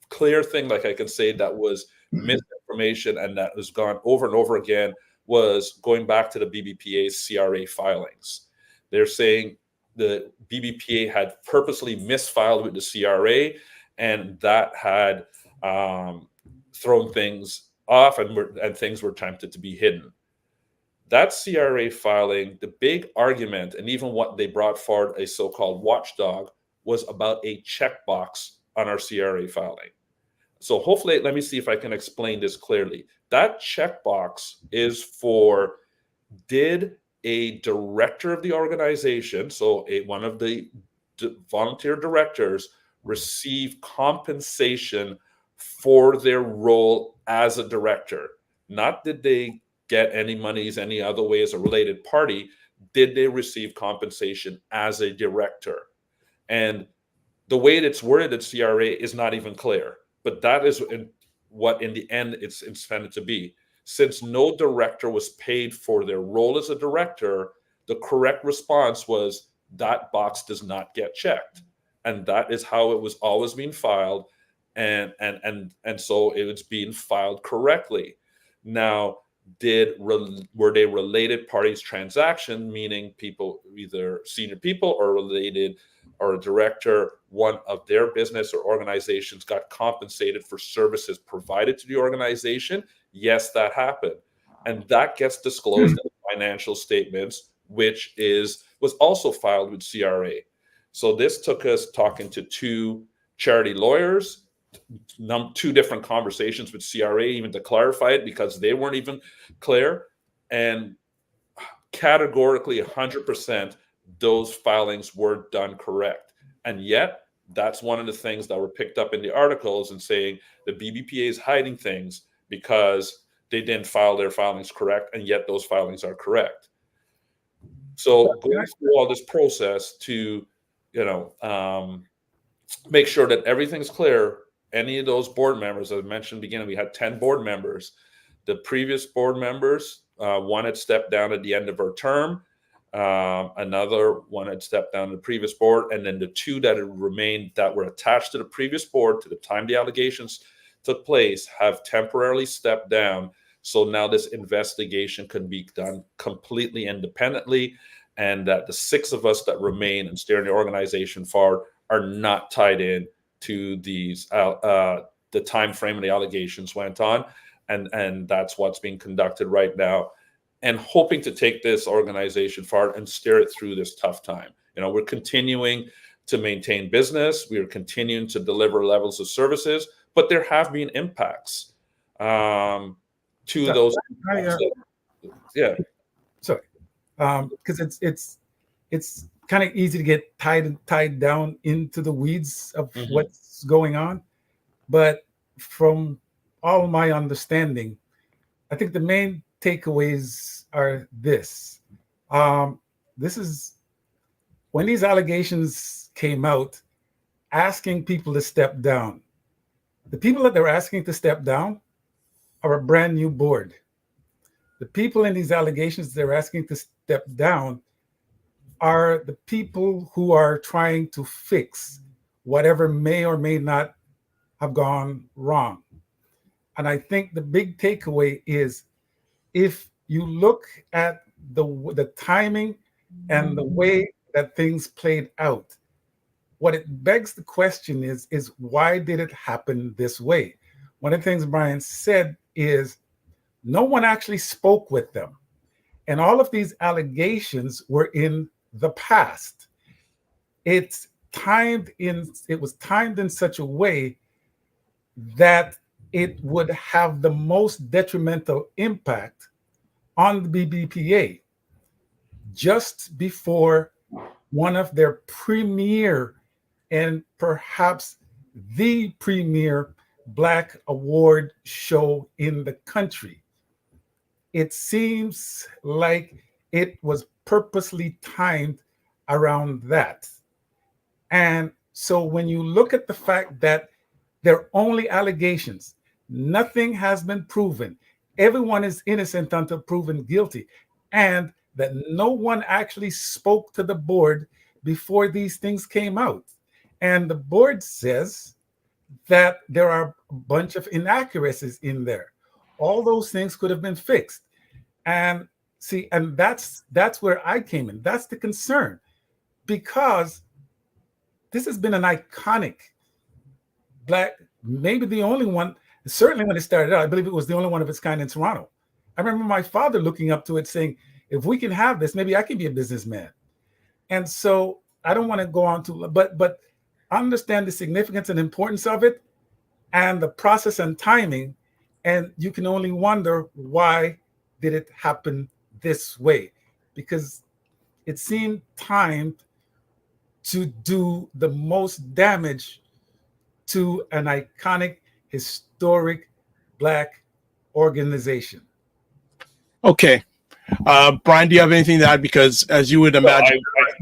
clear thing, like I can say, that was misinformation and that has gone over and over again was going back to the BBPA's CRA filings. They're saying the BBPA had purposely misfiled with the CRA, and that had thrown things off and things were attempted to be hidden. That CRA filing, the big argument, and even what they brought forward, a so-called watchdog, was about a checkbox on our CRA filing. So hopefully, let me see if I can explain this clearly. That checkbox is for, did a director of the organization, so one of the volunteer directors, receive compensation for their role as a director? Not did they get any monies any other way as a related party, did they receive compensation as a director? And the way it's worded at CRA is not even clear, but that is what in the end it's intended to be. Since no director was paid for their role as a director, the correct response was that box does not get checked. And that is how it was always being filed. And so it was being filed correctly. Now, were they related parties transaction, meaning people, either senior people or related, or a director, one of their business or organizations got compensated for services provided to the organization? Yes, that happened. And that gets disclosed in the financial statements, which was also filed with CRA. So this took us talking to two charity lawyers, two different conversations with CRA even to clarify it because they weren't even clear. And categorically 100% those filings were done correct. And yet that's one of the things that were picked up in the articles and saying the BBPA is hiding things. because they didn't file their filings correct, and yet those filings are correct. So going through all this process to, make sure that everything's clear. Any of those board members, as I mentioned in the beginning, we had 10 board members. The previous board members, one had stepped down at the end of her term. Another one had stepped down to the previous board. And then the two that had remained that were attached to the previous board to the time the allegations took place have temporarily stepped down. So now this investigation can be done completely independently, and that the 6 of us that remain and steering the organization forward are not tied in to these the time frame the allegations went on, and that's what's being conducted right now, and hoping to take this organization forward and steer it through this tough time. We're continuing to maintain business, we are continuing to deliver levels of services, but there have been impacts to those. Yeah. Sorry, because it's kind of easy to get tied down into the weeds of what's going on. But from all my understanding, I think the main takeaways are this. This is when these allegations came out, asking people to step down. The people that they're asking to step down are a brand new board. The people in these allegations they're asking to step down are the people who are trying to fix whatever may or may not have gone wrong. And I think the big takeaway is, if you look at the timing and the way that things played out, what it begs the question is why did it happen this way? One of the things Bryan said is no one actually spoke with them. And all of these allegations were in the past. It was timed in such a way that it would have the most detrimental impact on the BBPA just before one of their premier and perhaps the premier Black award show in the country. It seems like it was purposely timed around that. And so when you look at the fact that they're only allegations, nothing has been proven, everyone is innocent until proven guilty, and that no one actually spoke to the board before these things came out. And the board says that there are a bunch of inaccuracies in there. All those things could have been fixed. And see, and that's where I came in. That's the concern, because this has been an iconic Black, maybe the only one, certainly when it started out, I believe it was the only one of its kind in Toronto. I remember my father looking up to it saying, if we can have this, maybe I can be a businessman. And so I don't want to go on to, but understand the significance and importance of it and the process and timing. And you can only wonder, why did it happen this way? Because it seemed timed to do the most damage to an iconic, historic Black organization. Okay. Bryan, do you have anything to add? Because as you would imagine,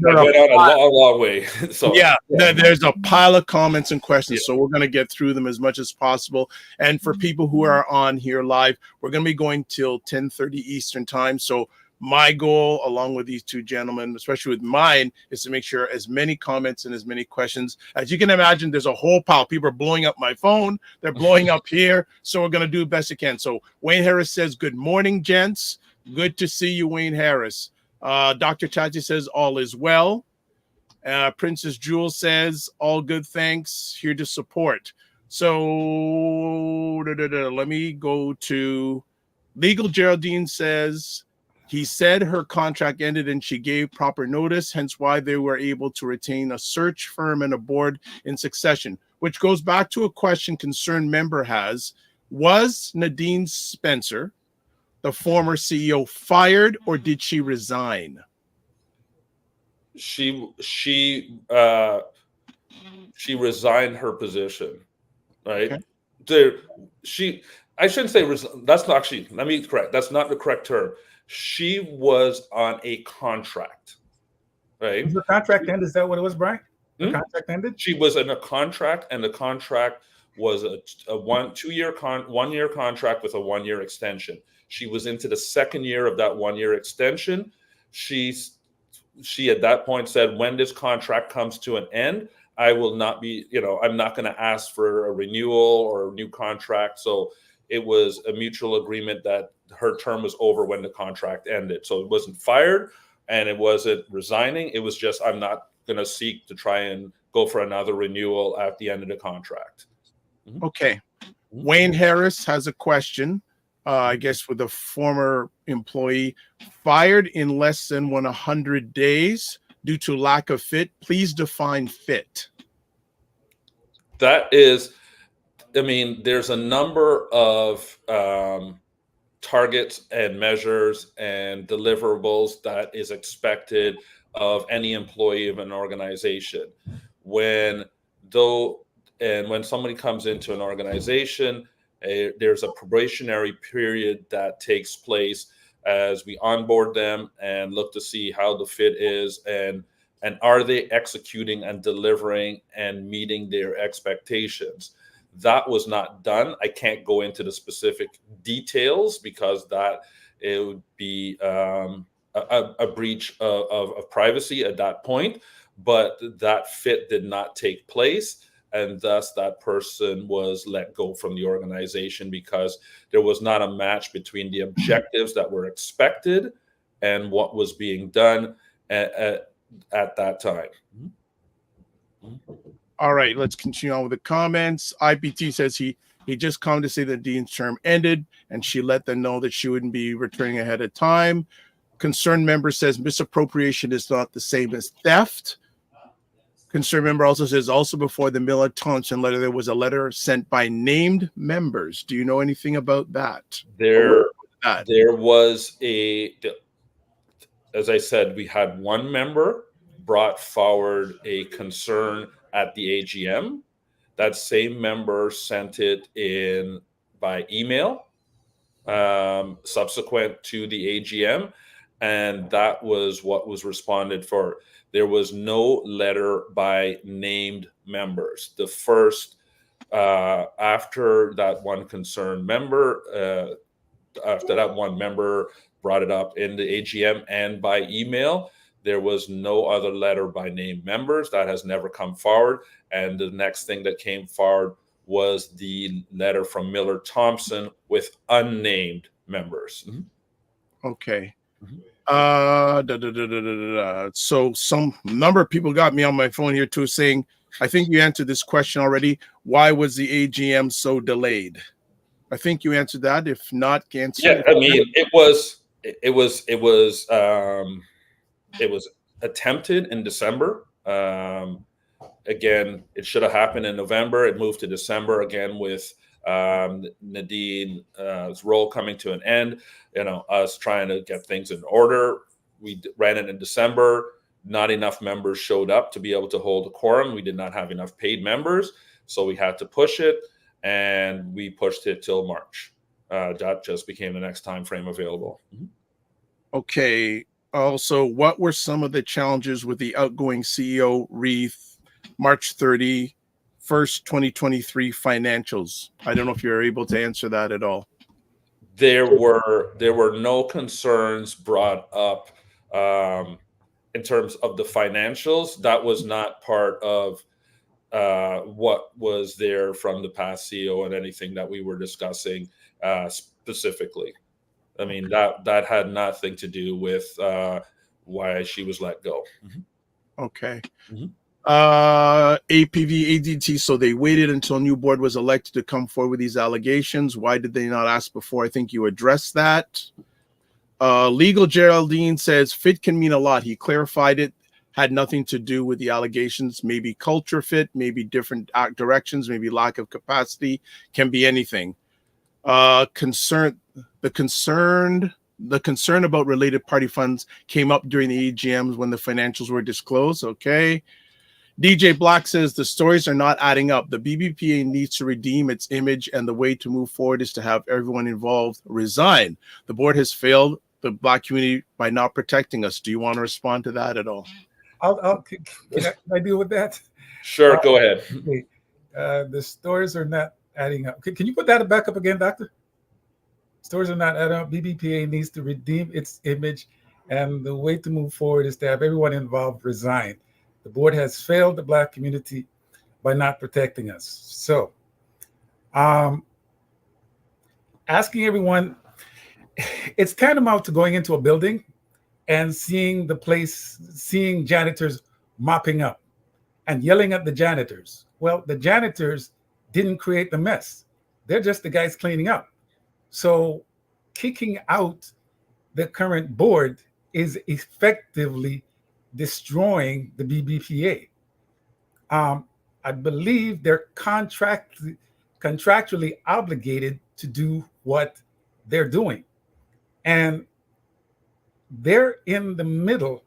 I went on a long way. So yeah, there's a pile of comments and questions. So we're going to get through them as much as possible. And for people who are on here live, we're going to be going till 10:30 Eastern time. So my goal, along with these two gentlemen, especially with mine, is to make sure as many comments and as many questions as you can imagine. There's a whole pile. People are blowing up my phone. They're blowing up here. So we're going to do the best we can. So Wayne Harris says, good morning, gents. Good to see you, Wayne Harris. Dr. Chachi says, all is well. Princess Jewel says, all good, thanks. Here to support. So let me go to Legal Geraldine says, he said her contract ended and she gave proper notice, hence why they were able to retain a search firm and a board in succession, which goes back to a question concerned member has. Was Nadine Spencer, the former CEO, fired, or did she resign? She resigned her position, right? Okay. I shouldn't say that's not actually, let me correct. That's not the correct term. She was on a contract, right? Was the contract end? Is that what it was, Brian? The Hmm? contract ended? She was in a contract, and the contract was a 1-2-year 1-year contract with a 1-year extension. She was into the second year of that 1-year extension. She at that point said, when this contract comes to an end, I will not be, I'm not going to ask for a renewal or a new contract. So it was a mutual agreement that her term was over when the contract ended. So it wasn't fired and it wasn't resigning. It was just, I'm not going to seek to try and go for another renewal at the end of the contract. Okay. Wayne Harris has a question. I guess with a former employee fired in less than 100 days due to lack of fit. Please define fit. That is, there's a number of targets and measures and deliverables that is expected of any employee of an organization. When somebody comes into an organization, there's a probationary period that takes place as we onboard them and look to see how the fit is and are they executing and delivering and meeting their expectations. That was not done. I can't go into the specific details because it would be a breach of privacy at that point, but that fit did not take place. And thus that person was let go from the organization because there was not a match between the objectives that were expected and what was being done at that time. All right, let's continue on with the comments. IPT says he just called to say that Dean's term ended and she let them know that she wouldn't be returning ahead of time. Concerned member says misappropriation is not the same as theft. Concerned member also says also before the Miller-Thompson letter, there was a letter sent by named members. Do you know anything about that? There was as I said, we had one member brought forward a concern at the AGM. That same member sent it in by email subsequent to the AGM, and that was what was responded for. There was no letter by named members. The first, after that one concerned member, after that one member brought it up in the AGM and by email, there was no other letter by named members. That has never come forward. And the next thing that came forward was the letter from Miller-Thompson with unnamed members. Mm-hmm. Okay. So some number of people got me on my phone here too saying, I think you answered this question already. Why was the AGM so delayed? I think you answered that. If not, answer. Yeah, it was attempted in December. Again, it should have happened in November. It moved to December again with Nadine's role coming to an end. Us trying to get things in order. We ran it in December. Not enough members showed up to be able to hold a quorum. We did not have enough paid members, so we had to push it, and we pushed it till March. That just became the next time frame available. Mm-hmm. Okay. Also, what were some of the challenges with the outgoing CEO Reith March 31st, 2023 financials? I don't know if you're able to answer that at all. There were no concerns brought up in terms of the financials. That was not part of what was there from the past CEO and anything that we were discussing specifically. That had nothing to do with why she was let go. Mm-hmm. Okay. Mm-hmm. APV ADT, so they waited until a new board was elected to come forward with these allegations. Why did they not ask before? I think you addressed that. Legal Geraldine says fit can mean a lot. He clarified it had nothing to do with the allegations. Maybe culture fit, maybe different directions, maybe lack of capacity, can be anything. The concern about related party funds came up during the AGMs when the financials were disclosed. Okay. DJ Black says the stories are not adding up. The BBPA needs to redeem its image, and the way to move forward is to have everyone involved resign. The board has failed the Black community by not protecting us. Do you want to respond to that at all? Can I deal with that? Sure, go ahead. Okay. The stories are not adding up. Can you put that back up again, Doctor? Stories are not adding up. BBPA needs to redeem its image, and the way to move forward is to have everyone involved resign. The board has failed the Black community by not protecting us. So, asking everyone, it's tantamount to going into a building and seeing janitors mopping up and yelling at the janitors. Well, the janitors didn't create the mess. They're just the guys cleaning up. So kicking out the current board is effectively destroying the BBPA. I believe they're contractually obligated to do what they're doing. And they're in the middle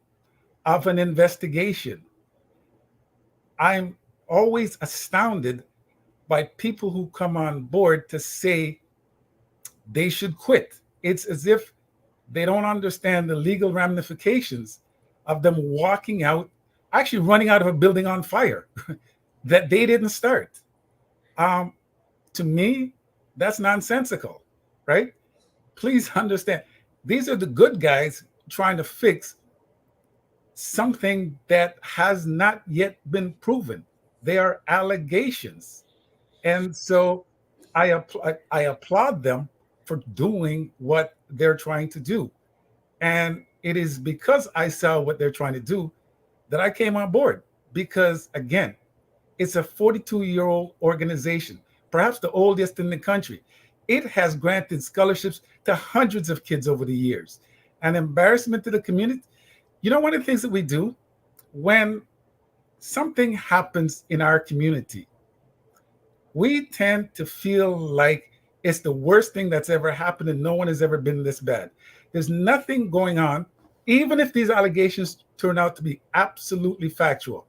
of an investigation. I'm always astounded by people who come on board to say they should quit. It's as if they don't understand the legal ramifications of them walking out, actually running out of a building on fire that they didn't start. To me, that's nonsensical, right? Please understand, these are the good guys trying to fix something that has not yet been proven. They are allegations. And so I applaud them for doing what they're trying to do. And it is because I saw what they're trying to do that I came on board. Because again, it's a 42-year-old organization, perhaps the oldest in the country. It has granted scholarships to hundreds of kids over the years. An embarrassment to the community. You know, one of the things that we do when something happens in our community, we tend to feel like it's the worst thing that's ever happened and no one has ever been this bad. There's nothing going on, even if these allegations turn out to be absolutely factual.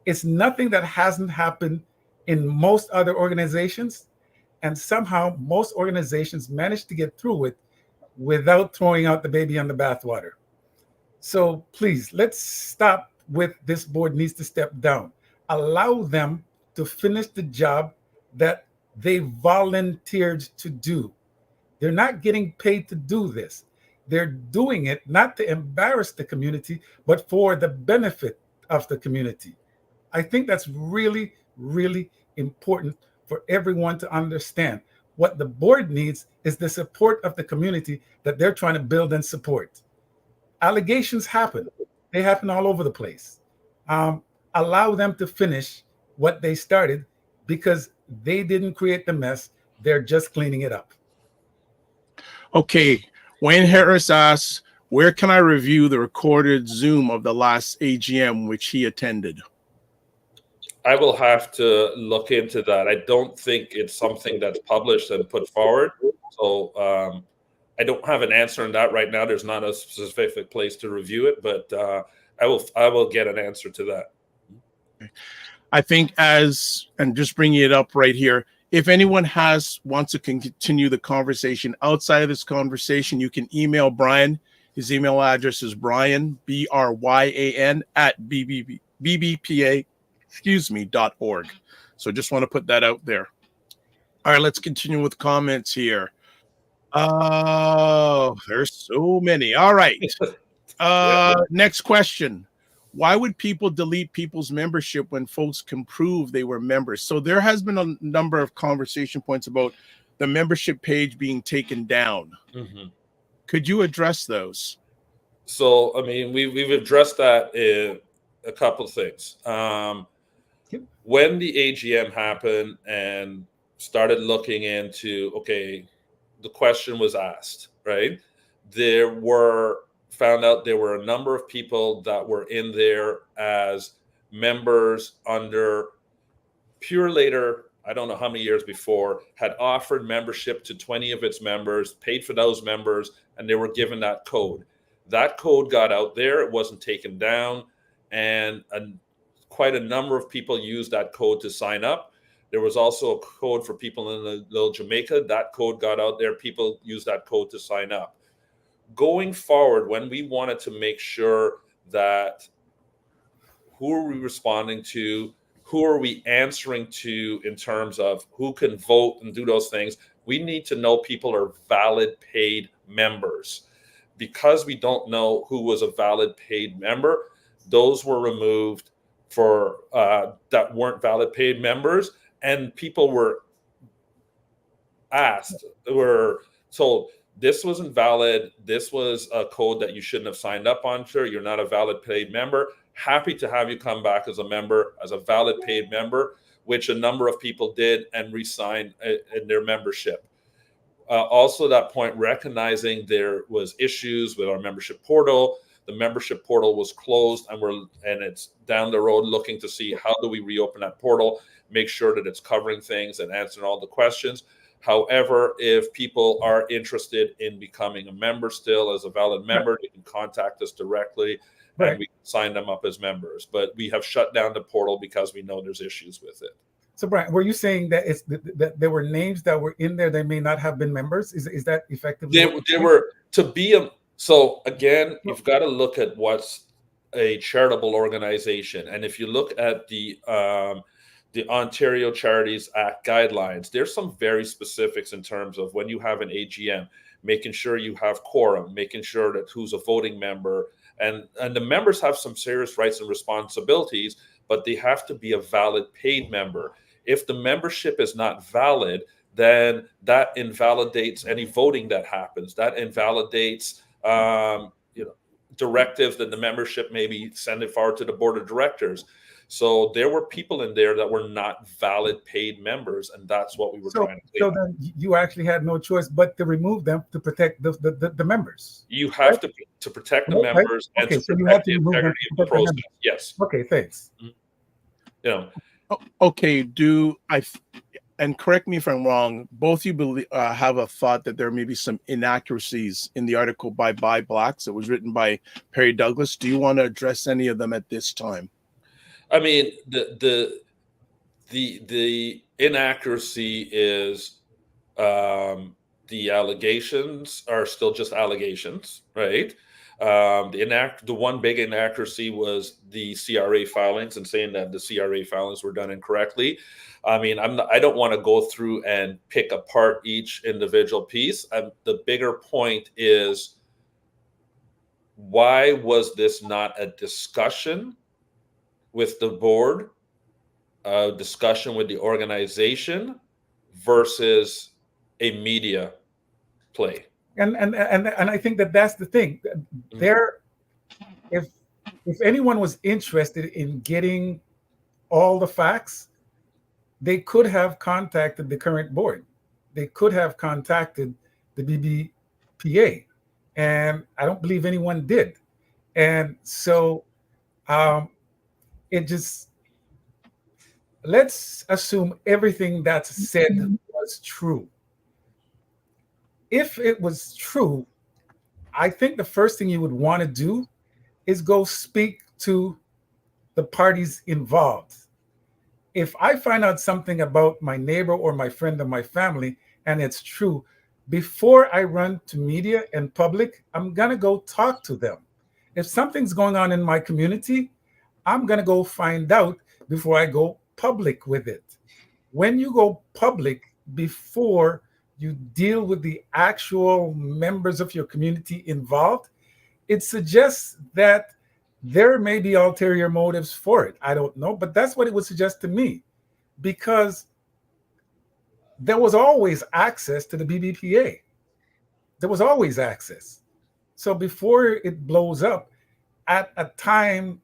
It's nothing that hasn't happened in most other organizations, and somehow most organizations manage to get through it without throwing out the baby on the bathwater. So please, let's stop with this board needs to step down. Allow them to finish the job that they volunteered to do. They're not getting paid to do this. They're doing it not to embarrass the community, but for the benefit of the community. I think that's really, really important for everyone to understand. What the board needs is the support of the community that they're trying to build and support. Allegations happen. They happen all over the place. Allow them to finish what they started because they didn't create the mess. They're just cleaning it up. Okay. Wayne Harris asks, where can I review the recorded Zoom of the last AGM which he attended? I will have to look into that. I don't think it's something that's published and put forward. So I don't have an answer on that right now. There's not a specific place to review it, but I will get an answer to that. I think and just bringing it up right here, if anyone wants to continue the conversation outside of this conversation, you can email Bryan. His email address is Bryan, BRYAN, @BBPA.org. So just want to put that out there. All right, let's continue with comments here. Oh, there's so many. All right. Next question. Why would people delete people's membership when folks can prove they were members? So there has been a number of conversation points about the membership page being taken down. Mm-hmm. Could you address those? So, I mean, we've addressed that in a couple of things. When the AGM happened and started looking into, okay, the question was asked, right? Found out there were a number of people that were in there as members under Pure later, I don't know how many years before, had offered membership to 20 of its members, paid for those members, and they were given that code. That code got out there. It wasn't taken down. And a quite a number of people used that code to sign up. There was also a code for people in the Little Jamaica. That code got out there. People used that code to sign up. Going forward, when we wanted to make sure that who are we responding to, who are we answering to in terms of who can vote and do those things, we need to know people are valid paid members. Because we don't know who was a valid paid member, those were removed for that weren't valid paid members, and people were told this wasn't valid. This was a code that you shouldn't have signed up on. Sure, you're not a valid paid member. Happy to have you come back as a member, as a valid paid member, which a number of people did and re-signed in their membership. Also, that point, recognizing there was issues with our membership portal. The membership portal was closed, and it's down the road looking to see how do we reopen that portal, make sure that it's covering things and answering all the questions. However, if people are interested in becoming a member still as a valid member, they can contact us directly and we can sign them up as members. But we have shut down the portal because we know there's issues with it. So, Bryan, were you saying that that there were names that were in there that may not have been members? Is that effectively? They were to be so again, you've got to look at what's a charitable organization, and if you look at the Ontario Charities Act guidelines, there's some very specifics in terms of when you have an AGM, making sure you have quorum, making sure that who's a voting member, and the members have some serious rights and responsibilities, but they have to be a valid paid member. If the membership is not valid, then that invalidates any voting that happens. That invalidates directives that the membership maybe send it forward to the board of directors. So there were people in there that were not valid paid members, and that's what we were trying to do. So then you actually had no choice but to remove them to protect the members. You have to protect the members and to protect the integrity of the process. Yes. Okay, thanks. Okay, and correct me if I'm wrong, both you believe, have a thought that there may be some inaccuracies in the article by Blacks that was written by Perry Douglas. Do you want to address any of them at this time? I mean, the inaccuracy is the allegations are still just allegations, right? The one big inaccuracy was the CRA filings and saying that the CRA filings were done incorrectly. I mean, I don't want to go through and pick apart each individual piece. The bigger point is, why was this not a discussion with the board, a discussion with the organization versus a media play? And I think that's the thing. There, if anyone was interested in getting all the facts, they could have contacted the current board. They could have contacted the BBPA, and I don't believe anyone did. And so, let's assume everything that's said was true. If it was true, I think the first thing you would want to do is go speak to the parties involved. If I find out something about my neighbor or my friend or my family, and it's true, before I run to media and public, I'm going to go talk to them. If something's going on in my community, I'm going to go find out before I go public with it. When you go public before you deal with the actual members of your community involved, it suggests that there may be ulterior motives for it. I don't know, but that's what it would suggest to me, because there was always access to the BBPA. There was always access. So before it blows up at a time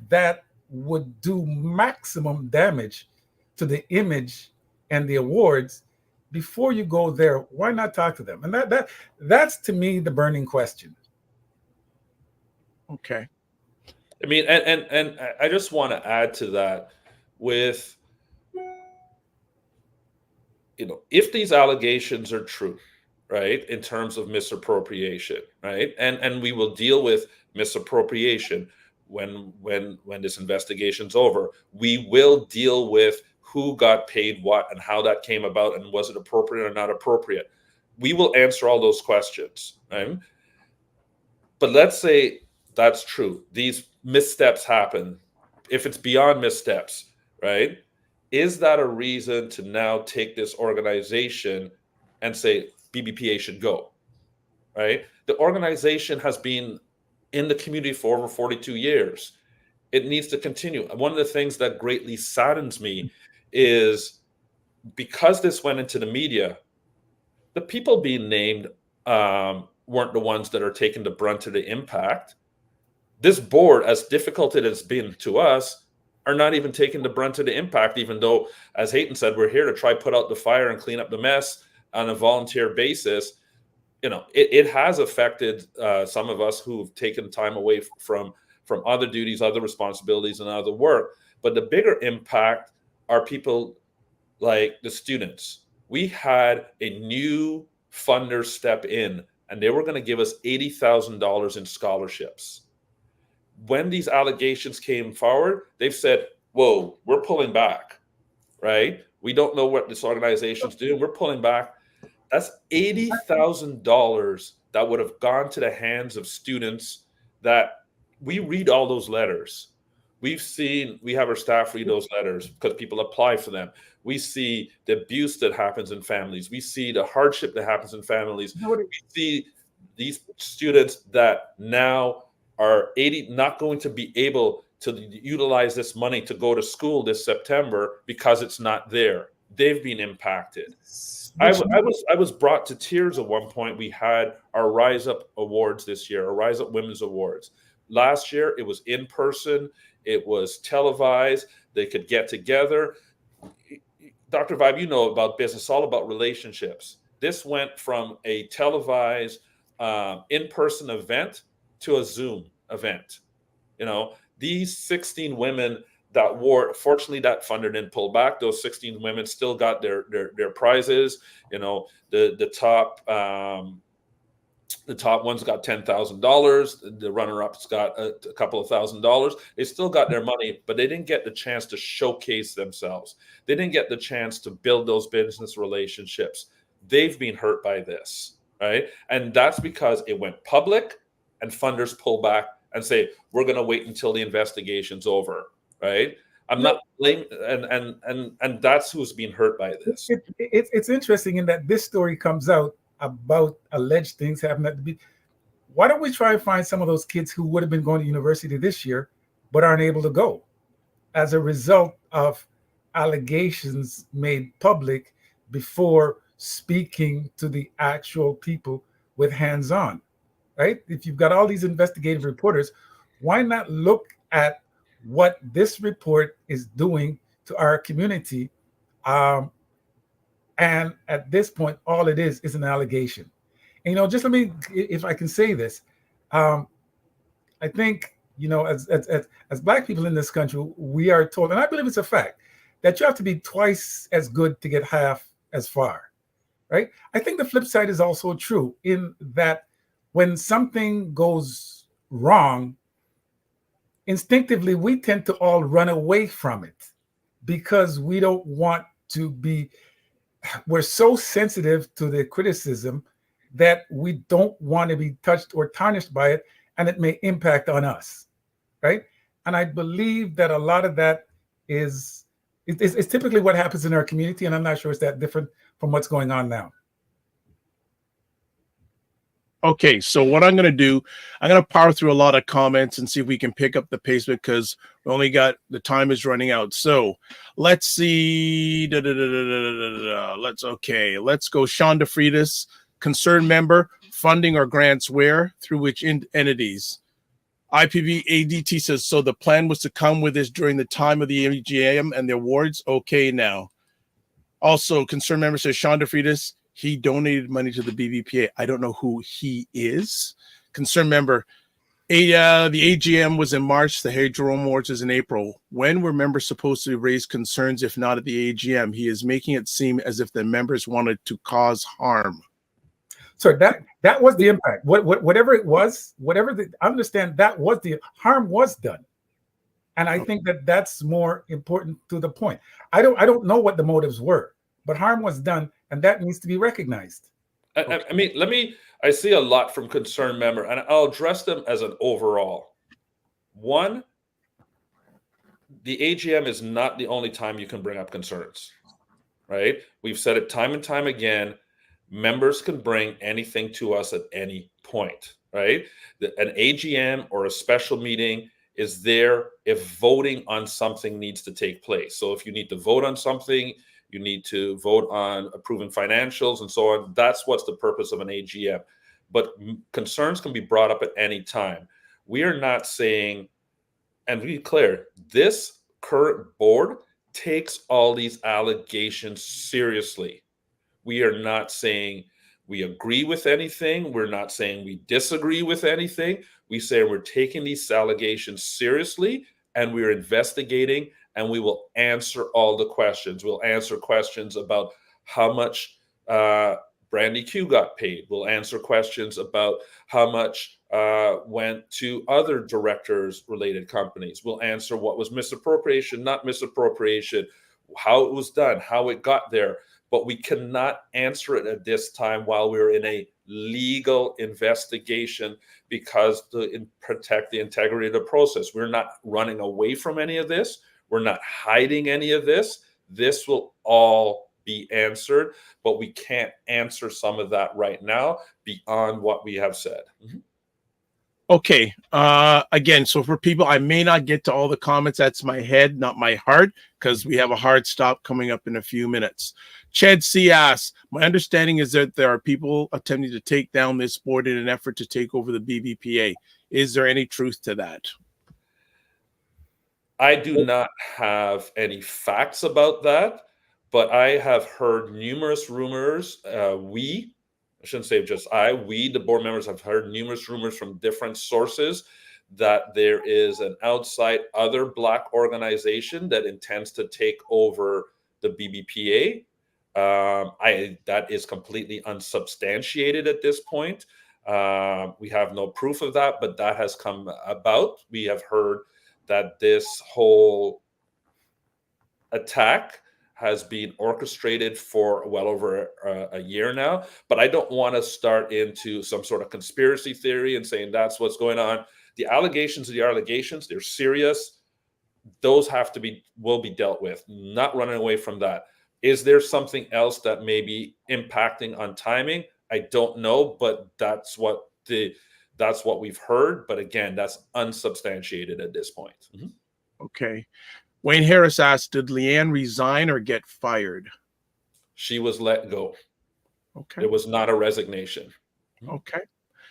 that would do maximum damage to the image and the awards, before you go there, why not talk to them? And that's to me the burning question. Okay. I mean, and I just want to add to that with, if these allegations are true, right, in terms of misappropriation, right, and we will deal with misappropriation. when this investigation's over. We will deal with who got paid what and how that came about and was it appropriate or not appropriate. We will answer all those questions, right? But let's say that's true. These missteps happen. If it's beyond missteps, right? Is that a reason to now take this organization and say BBPA should go, right? The organization has been in the community for over 42 years. It needs to continue. One of the things that greatly saddens me is because this went into the media, the people being named weren't the ones that are taking the brunt of the impact. This board, as difficult it has been to us, are not even taking the brunt of the impact, even though, as Hayton said, we're here to try put out the fire and clean up the mess on a volunteer basis. You know, it has affected some of us who've taken time away from other duties, other responsibilities, and other work. But the bigger impact are people like the students. We had a new funder step in, and they were going to give us $80,000 in scholarships. When these allegations came forward, they've said, whoa, we're pulling back, right? We don't know what this organization's doing. We're pulling back. That's $80,000 that would have gone to the hands of students that we read all those letters. We have our staff read those letters because people apply for them. We see the abuse that happens in families. We see the hardship that happens in families. We see these students that now are not going to be able to utilize this money to go to school this September because it's not there. They've been impacted. I was brought to tears at one point. We had our Rise Up Awards this year, our Rise Up Women's Awards. Last year, it was in person. It was televised. They could get together. Dr. Vibe, you know about business, all about relationships. This went from a televised in-person event to a Zoom event. You know, these 16 women that wore, fortunately that funder didn't pull back. Those 16 women still got their prizes. You know, the top ones got $10,000. The runner-ups got a couple of $1,000s. They still got their money, but they didn't get the chance to showcase themselves. They didn't get the chance to build those business relationships. They've been hurt by this, right? And that's because it went public and funders pull back and say, we're going to wait until the investigation's over, right? I'm not blaming, and that's who's being hurt by this. It's interesting in that this story comes out about alleged things happening at the why don't we try to find some of those kids who would have been going to university this year but aren't able to go as a result of allegations made public before speaking to the actual people with hands-on, right? If you've got all these investigative reporters, why not look at what this report is doing to our community? And at this point, all it is an allegation. And, you know, just let me, if I can say this, I think, you know, as Black people in this country, we are told, and I believe it's a fact, that you have to be twice as good to get half as far, right? I think the flip side is also true in that when something goes wrong, instinctively, we tend to all run away from it because we don't want to be, we're so sensitive to the criticism that we don't want to be touched or tarnished by it, and it may impact on us, right? And I believe that a lot of that is it's typically what happens in our community, and I'm not sure it's that different from what's going on now. Okay, so what I'm going to do, I'm going to power through a lot of comments and see if we can pick up the pace because we only got, the time is running out. So let's see. Let's go. Shonda Freitas, concerned member, funding or grants where, through which entities? IPV ADT says, so the plan was to come with this during the time of the AGM and the awards. Okay, now. Also, concerned member says, Shonda Freitas, he donated money to the BBPA. I don't know who he is. Concerned member, the AGM was in March. The Harry Jerome Awards is in April. When were members supposed to raise concerns if not at the AGM? He is making it seem as if the members wanted to cause harm. So that was the impact. Whatever it was, I understand that was the harm was done, and I think that's more important to the point. I don't know what the motives were, but harm was done, and that needs to be recognized. I mean, I see a lot from concerned member, and I'll address them as an overall. One, the AGM is not the only time you can bring up concerns, right? We've said it time and time again. Members can bring anything to us at any point, right? An AGM or a special meeting is there if voting on something needs to take place. So if you need to vote on something, you need to vote on approving financials and so on. That's what's the purpose of an AGM. But concerns can be brought up at any time. We are not saying, and to be clear, this current board takes all these allegations seriously. We are not saying we agree with anything. We're not saying we disagree with anything. We say we're taking these allegations seriously and we're investigating, and we will answer all the questions. We'll answer questions about how much Brandy Q got paid. We'll answer questions about how much went to other directors related companies. We'll answer what was misappropriation, not misappropriation, how it was done, how it got there. But we cannot answer it at this time while we're in a legal investigation, because to protect the integrity of the process. We're not running away from any of this. We're not hiding any of this. This will all be answered, but we can't answer some of that right now beyond what we have said. Mm-hmm. Okay. Again, so for people, I may not get to all the comments. That's my head, not my heart, because we have a hard stop coming up in a few minutes. Ched C asks, my understanding is that there are people attempting to take down this board in an effort to take over the BBPA. Is there any truth to that? I do not have any facts about that, but I have heard numerous rumors. I shouldn't say just we, the board members, have heard numerous rumors from different sources that there is an outside other Black organization that intends to take over the BBPA. That is completely unsubstantiated at this point. We have no proof of that, but that has come about. We have heard that this whole attack has been orchestrated for well over a year now. Will don't want to start into some sort of conspiracy theory and saying that's what's going on. The allegations are the allegations. They're serious. Those will be dealt with, not running away from that. Is there something else that may be impacting on timing? I don't know, but that's what we've heard. But again, that's unsubstantiated at this point. Mm-hmm. Okay. Wayne Harris asked, did Leanne resign or get fired? She was let go. Okay. It was not a resignation. Okay.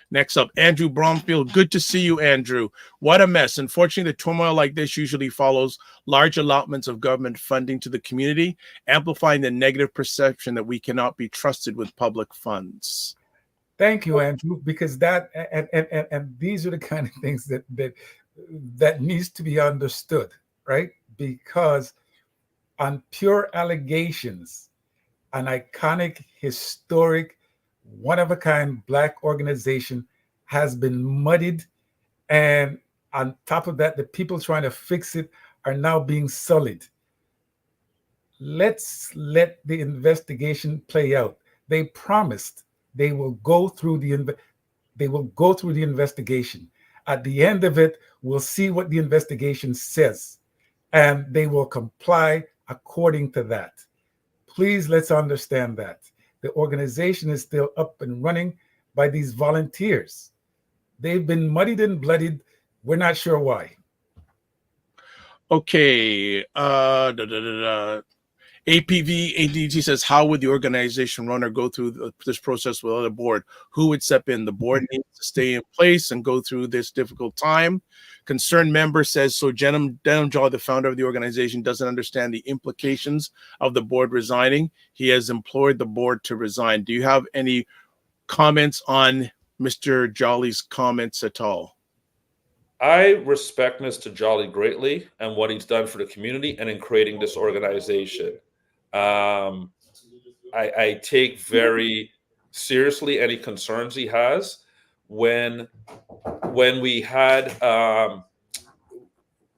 Next up, Andrew Bromfield. Good to see you, Andrew. What a mess. Unfortunately, the turmoil like this usually follows large allotments of government funding to the community, amplifying the negative perception that we cannot be trusted with public funds. Thank you, Andrew, because that and these are the kind of things that needs to be understood, right? Because on pure allegations, an iconic, historic, one-of-a-kind Black organization has been muddied, and on top of that, the people trying to fix it are now being sullied. Let's let the investigation play out. They promised they will go through the investigation. At the end of it, we'll see what the investigation says, and they will comply according to that. Please, let's understand that. The organization is still up and running by these volunteers. They've been muddied and bloodied. We're not sure why. Okay. APV ADT says, how would the organization run or go through this process without a board? Who would step in? The board needs to stay in place and go through this difficult time. Concerned member says, so Denham Jaw, the founder of the organization, doesn't understand the implications of the board resigning. He has implored the board to resign. Do you have any comments on Mr. Jolly's comments at all? I respect Mr. Jolly greatly and what he's done for the community and in creating this organization. I take very seriously any concerns he has. When we had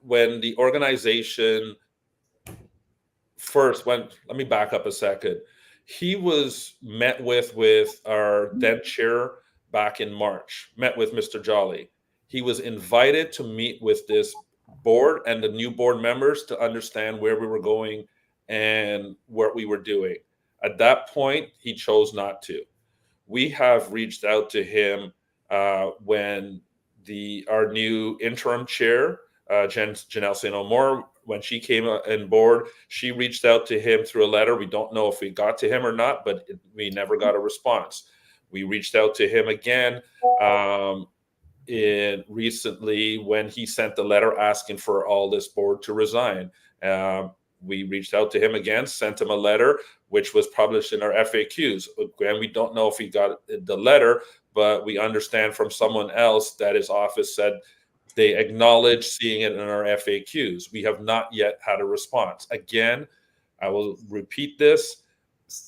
when the organization first went, let me back up a second. He was met with our then chair back in March, met with Mr. Jolly. He was invited to meet with this board and the new board members to understand where we were going and what we were doing. At that point, he chose not to. We have reached out to him when our new interim chair, Janelle St, when she came on board, she reached out to him through a letter. We don't know if we got to him or not, but we never got a response. We reached out to him again recently when he sent the letter asking for all this board to resign. We reached out to him again, sent him a letter, which was published in our FAQs. Again, we don't know if he got the letter, but we understand from someone else that his office said they acknowledge seeing it in our FAQs. We have not yet had a response. Again, I will repeat this.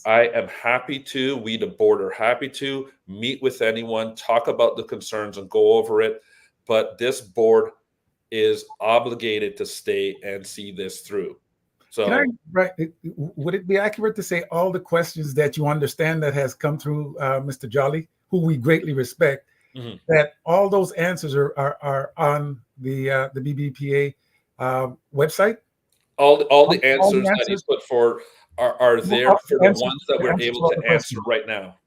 I am happy to, we the board are happy to meet with anyone, talk about the concerns and go over it. But this board is obligated to stay and see this through. So would it be accurate to say all the questions that you understand that has come through Mr. Jolly, who we greatly respect, that all those answers are on the BBPA website? All the answers that he's put forward are there for the ones that we're able to answer right now.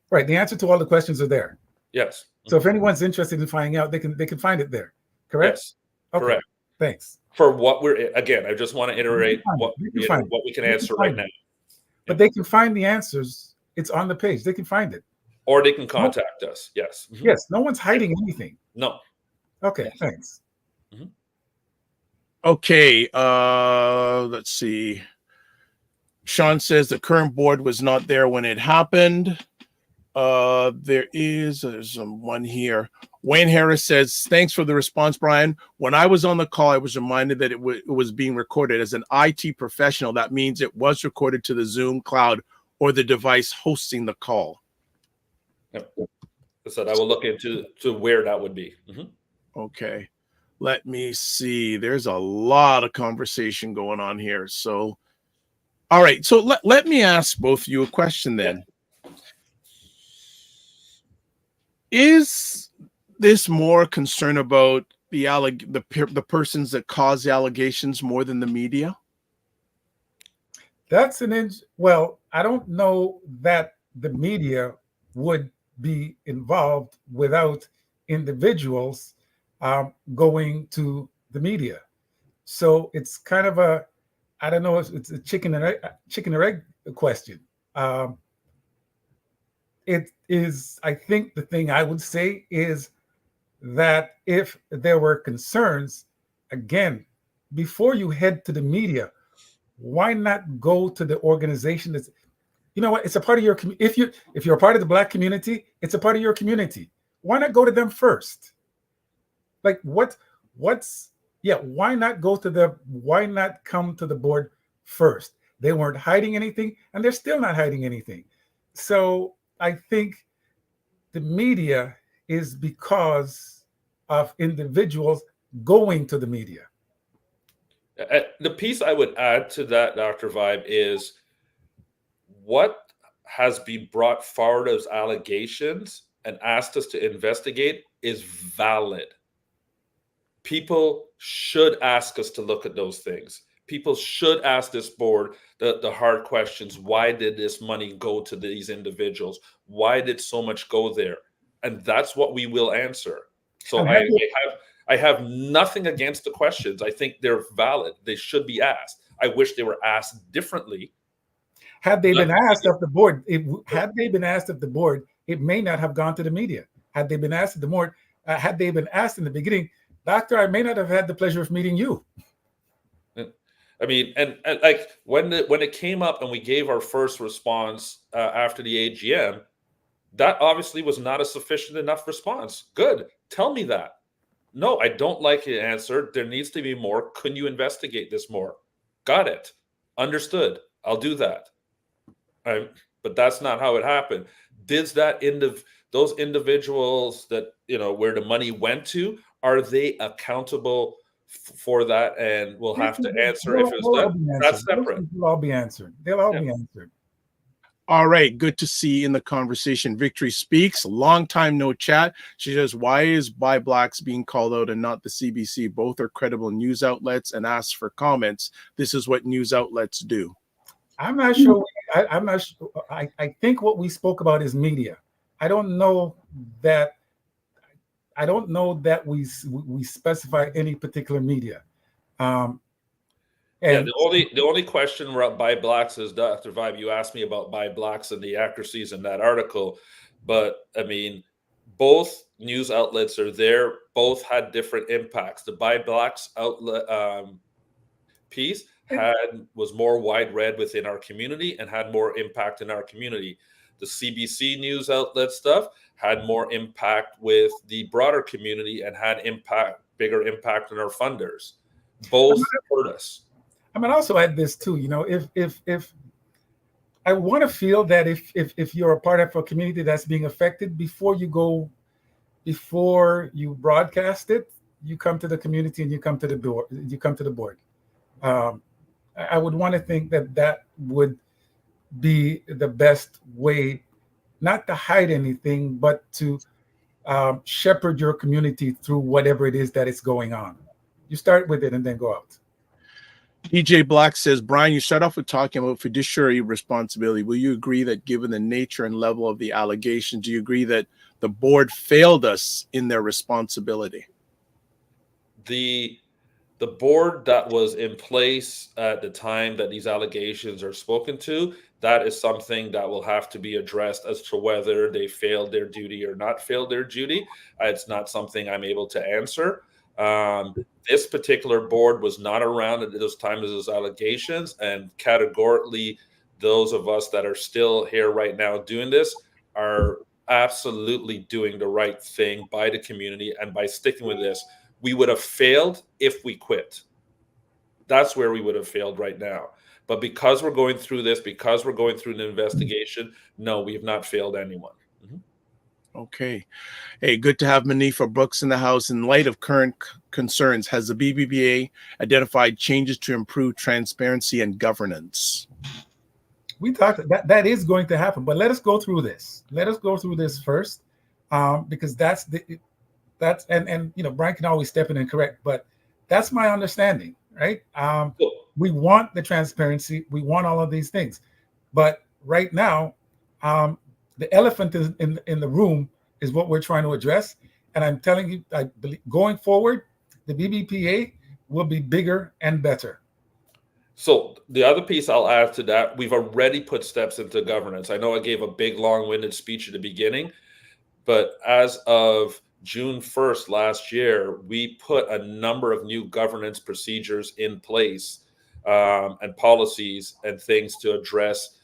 Right, the answer to all the questions are there. Yes. So if anyone's interested in finding out, they can find it there. Correct? Yes. Okay. Correct. Thanks. For what again, I just want to iterate what we can answer right now. But they can find the answers. It's on the page. They can find it. Or they can contact us. Yes. Yes. No one's hiding anything. No. Okay. Thanks. Okay. Let's see. Sean says the current board was not there when it happened. There's one here. Wayne Harris says, thanks for the response, Bryan. When I was on the call, I was reminded that it was being recorded. As an IT professional, that means it was recorded to the Zoom cloud or the device hosting the call. Yep. I said I will look into where that would be. Okay. Let me see. There's a lot of conversation going on here. So, all right. So let me ask both of you a question then. Is this more concern about the persons that cause the allegations more than the media? That's well, I don't know that the media would be involved without individuals going to the media. So it's kind of I don't know if it's a chicken or egg question. It is, I think the thing I would say is that if there were concerns, again, before you head to the media, why not go to the organization that's, you know what, it's a part of your community. If you're a part of the Black community, it's a part of your community. Why not go to them first? Like why not why not come to the board first? They weren't hiding anything and they're still not hiding anything. So I think the media is because of individuals going to the media. The piece I would add to that, Dr. Vibe, is what has been brought forward as allegations and asked us to investigate is valid. People should ask us to look at those things. People should ask this board the hard questions. Why did this money go to these individuals? Why did so much go there? And that's what we will answer. So I have nothing against the questions. I think they're valid. They should be asked. I wish they were asked differently. Had they been asked of the board, it may not have gone to the media. Had they been asked at the board, had they been asked in the beginning, Doctor, I may not have had the pleasure of meeting you. I mean, and like when it came up and we gave our first response after the AGM, that obviously was not a sufficient enough response. Good. Tell me that. No, I don't like the answer. There needs to be more. Couldn't you investigate this more? Got it. Understood. I'll do that. but that's not how it happened. Did those individuals that, where the money went to, are they accountable for that, and will have to answer if it's done? That's separate. They'll all be answered. They'll all be answered. All right, good to see you in the conversation. Victory Speaks, long time no chat. She says, why is Buy Blacks being called out and not the CBC? Both are credible news outlets, and asks for comments. This is what news outlets do. I'm not sure. I'm not sure. I think what we spoke about is media. I don't know that we specify any particular media. And the only question about Buy Blacks is, Dr. Vibe, you asked me about Buy Blacks and the accuracies in that article, but I mean, both news outlets are there. Both had different impacts. The Buy Blacks outlet piece was more wide read within our community and had more impact in our community. The CBC news outlet stuff had more impact with the broader community and had bigger impact on our funders. Both hurt us. I mean, also add this too. If I want to feel that if you're a part of a community that's being affected, before you broadcast it, you come to the community and you come to the board. I would want to think that would be the best way, not to hide anything, but to shepherd your community through whatever it is that is going on. You start with it and then go out. DJ Black says, Bryan, you start off with talking about fiduciary responsibility. Will you agree that given the nature and level of the allegations, do you agree that the board failed us in their responsibility? The board that was in place at the time that these allegations are spoken to, that is something that will have to be addressed as to whether they failed their duty or not failed their duty. It's not something I'm able to answer. This particular board was not around at those times as those allegations, and categorically, those of us that are still here right now doing this are absolutely doing the right thing by the community and by sticking with this. We would have failed if we quit. That's where we would have failed right now. But because we're going through this, because we're going through an investigation, no, we have not failed anyone. Okay. Hey, good to have Manifa Brooks in the house. In light of current concerns, has the BBPA identified changes to improve transparency and governance? We talked that is going to happen, but let us go through this. Let us go through this first, because that's Bryan can always step in and correct, but that's my understanding, right? We want the transparency, we want all of these things, but right now, the elephant in the room is what we're trying to address. And I'm telling you, I believe going forward, the BBPA will be bigger and better. So the other piece I'll add to that, we've already put steps into governance. I know I gave a big, long-winded speech at the beginning, but as of June 1st last year, we put a number of new governance procedures in place and policies and things to address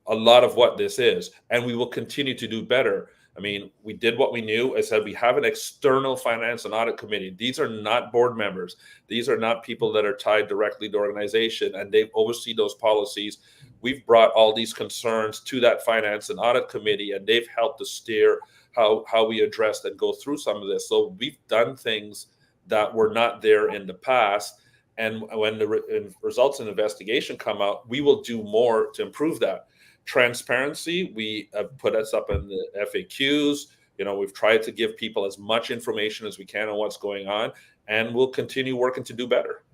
a lot of what this is, and we will continue to do better. I mean, we did what we knew. I said we have an external finance and audit committee. These are not board members. These are not people that are tied directly to organization, and they oversee those policies. We've brought all these concerns to that finance and audit committee, and they've helped to steer how we address and go through some of this. So we've done things that were not there in the past. And when the results of the investigation come out, we will do more to improve that. Transparency, we have put us up in the FAQs. We've tried to give people as much information as we can on what's going on, and we'll continue working to do better.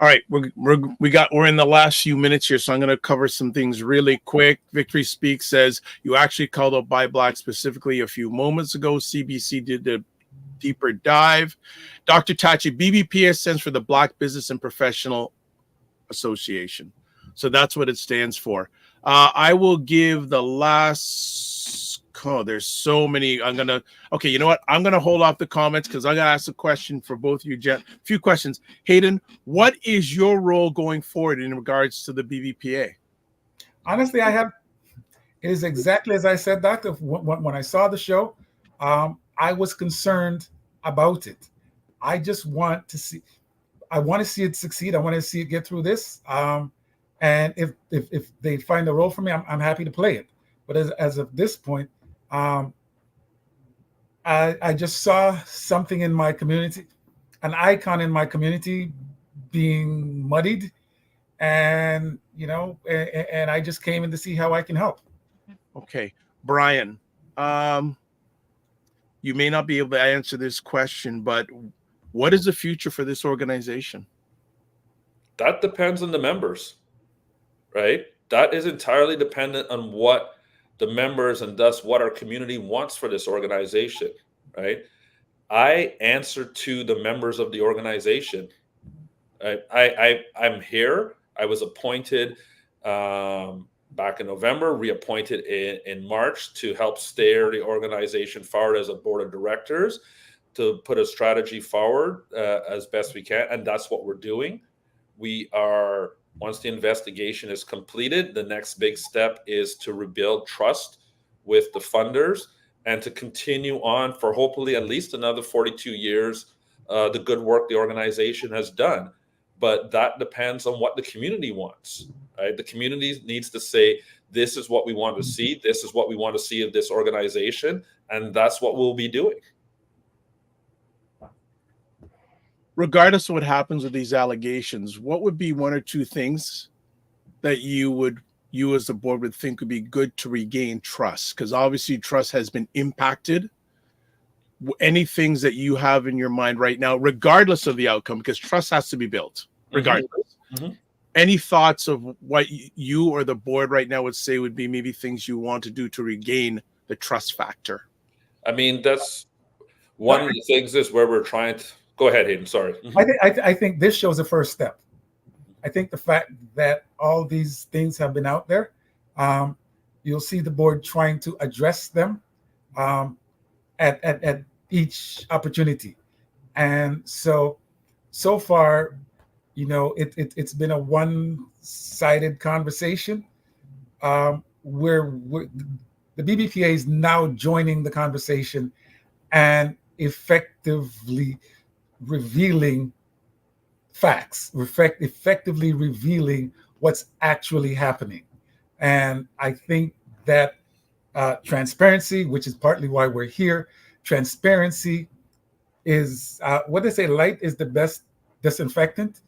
All right, we're in the last few minutes here, so I'm going to cover some things really quick. Victory Speaks says you actually called out Buy Black specifically a few moments ago. CBC did the deeper dive. Dr. Tachi, BBPA stands for the Black Business and Professional Association. So that's what it stands for. I will give the last, there's so many. Okay, you know what? I'm going to hold off the comments because I'm going to ask a question for both of you, Jen. A few questions. Hayton, what is your role going forward in regards to the BBPA? Honestly, it is exactly as I said, Doctor. When I saw the show, I was concerned about it. I just want to see it succeed. I want to see it get through this. And if they find a role for me, I'm happy to play it. But as of this point, I just saw something in my community, an icon in my community being muddied, and and I just came in to see how I can help. Okay, Bryan, you may not be able to answer this question, but what is the future for this organization? That depends on the members, right? That is entirely dependent on what the members and thus what our community wants for this organization, right? I answer to the members of the organization. I'm here. I was appointed back in November, reappointed in March to help steer the organization forward as a board of directors, to put a strategy forward as best we can. And that's what we're doing. We are, once the investigation is completed, the next big step is to rebuild trust with the funders and to continue on for hopefully at least another 42 years, the good work the organization has done. But that depends on what the community wants, right? The community needs to say, this is what we want to see. This is what we want to see of this organization. And that's what we'll be doing. Regardless of what happens with these allegations, what would be one or two things that you as the board would think would be good to regain trust? Because obviously trust has been impacted. Any things that you have in your mind right now, regardless of the outcome, because trust has to be built, regardless. Mm-hmm. Any thoughts of what you or the board right now would say would be maybe things you want to do to regain the trust factor? I mean, that's one of the things is where we're trying to go ahead, Hayton. Sorry. Mm-hmm. I think this shows a first step. I think the fact that all these things have been out there, you'll see the board trying to address them at each opportunity. And so far, it's been a one-sided conversation where the BBPA is now joining the conversation and effectively revealing facts, effectively revealing what's actually happening. And I think that transparency, which is partly why we're here, transparency is what they say, light is the best disinfectant.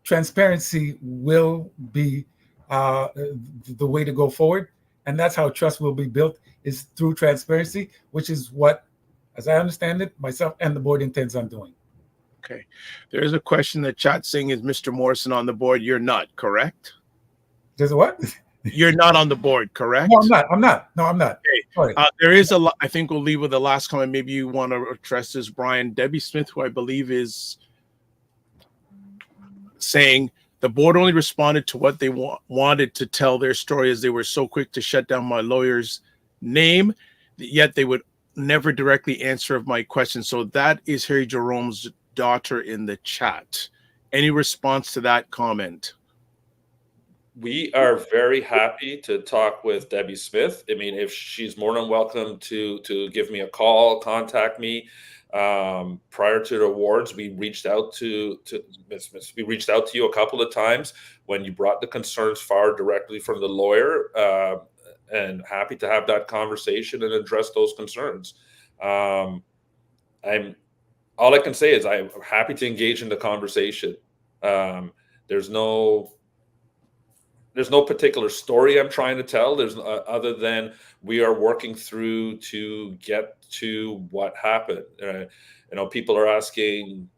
Transparency will be the way to go forward. And that's how trust will be built, is through transparency, which is what, as I understand it, myself and the board intends on doing. Okay. There's a question in the chat saying, is Mr. Morrison on the board? You're not, correct? There's a what? You're not on the board, correct? No, I'm not. Okay. There is a lot. I think we'll leave with the last comment. Maybe you want to address this, Bryan. Debbie Smith, who I believe is saying the board only responded to what they wanted to tell their story, as they were so quick to shut down my lawyer's name, yet they would never directly answer my question. So that is Harry Jerome's daughter in the chat. Any response to that comment? We are very happy to talk with Debbie Smith. I mean, if she's more than welcome to give me a call, contact me. Prior to the awards, we reached out to Ms. Smith. We reached out to you a couple of times when you brought the concerns forward directly from the lawyer, and happy to have that conversation and address those concerns. All I can say is I'm happy to engage in the conversation. There's no particular story I'm trying to tell. There's other than we are working through to get to what happened. People are asking,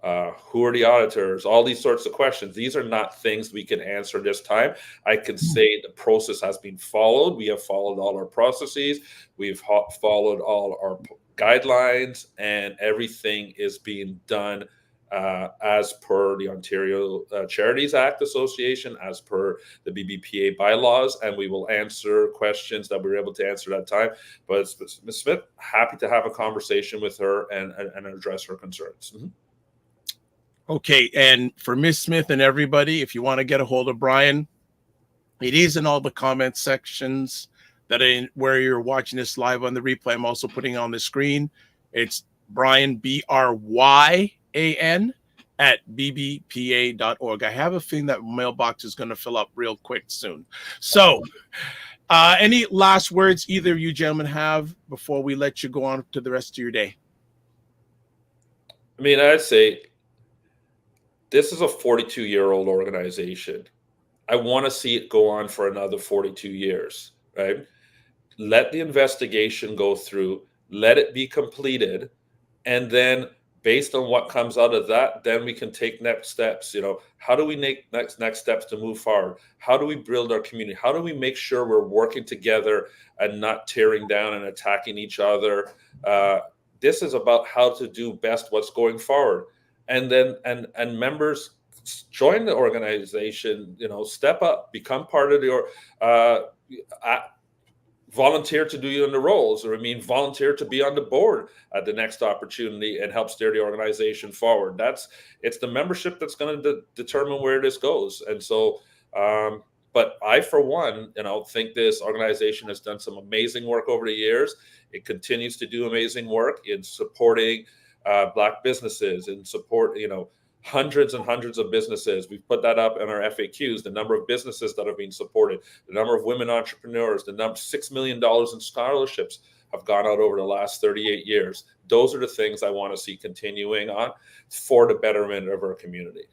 who are the auditors? All these sorts of questions. These are not things we can answer this time. I can say the process has been followed. We have followed all our processes. We've followed all our guidelines, and everything is being done as per the Ontario Charities Act Association, as per the BBPA bylaws, and we will answer questions that we were able to answer that time. But Ms. Smith, happy to have a conversation with her and address her concerns. Mm-hmm. Okay, and for Ms. Smith and everybody, if you want to get a hold of Bryan, it is in all the comment sections where you're watching this live on the replay. I'm also putting on the screen. It's Bryan, Bryan, bbpa.org. I have a feeling that mailbox is going to fill up real quick soon. So any last words either of you gentlemen have before we let you go on to the rest of your day? I mean, I'd say this is a 42-year-old organization. I want to see it go on for another 42 years, right? Let the investigation go through, let it be completed, and then based on what comes out of that, then we can take next steps. You know, how do we make next steps to move forward? How do we build our community? How do we make sure we're working together and not tearing down and attacking each other? This is about how to do best what's going forward. And then and members join the organization, you know, step up, become part of the volunteer to do in the roles, or volunteer to be on the board at the next opportunity and help steer the organization forward. It's the membership that's going to determine where this goes. And so, but I, for one, think this organization has done some amazing work over the years. It continues to do amazing work in supporting Black businesses and support, hundreds and hundreds of businesses. We've put that up in our FAQs, the number of businesses that have been supported, the number of women entrepreneurs, the number $6 million in scholarships have gone out over the last 38 years. Those are the things I want to see continuing on for the betterment of our community.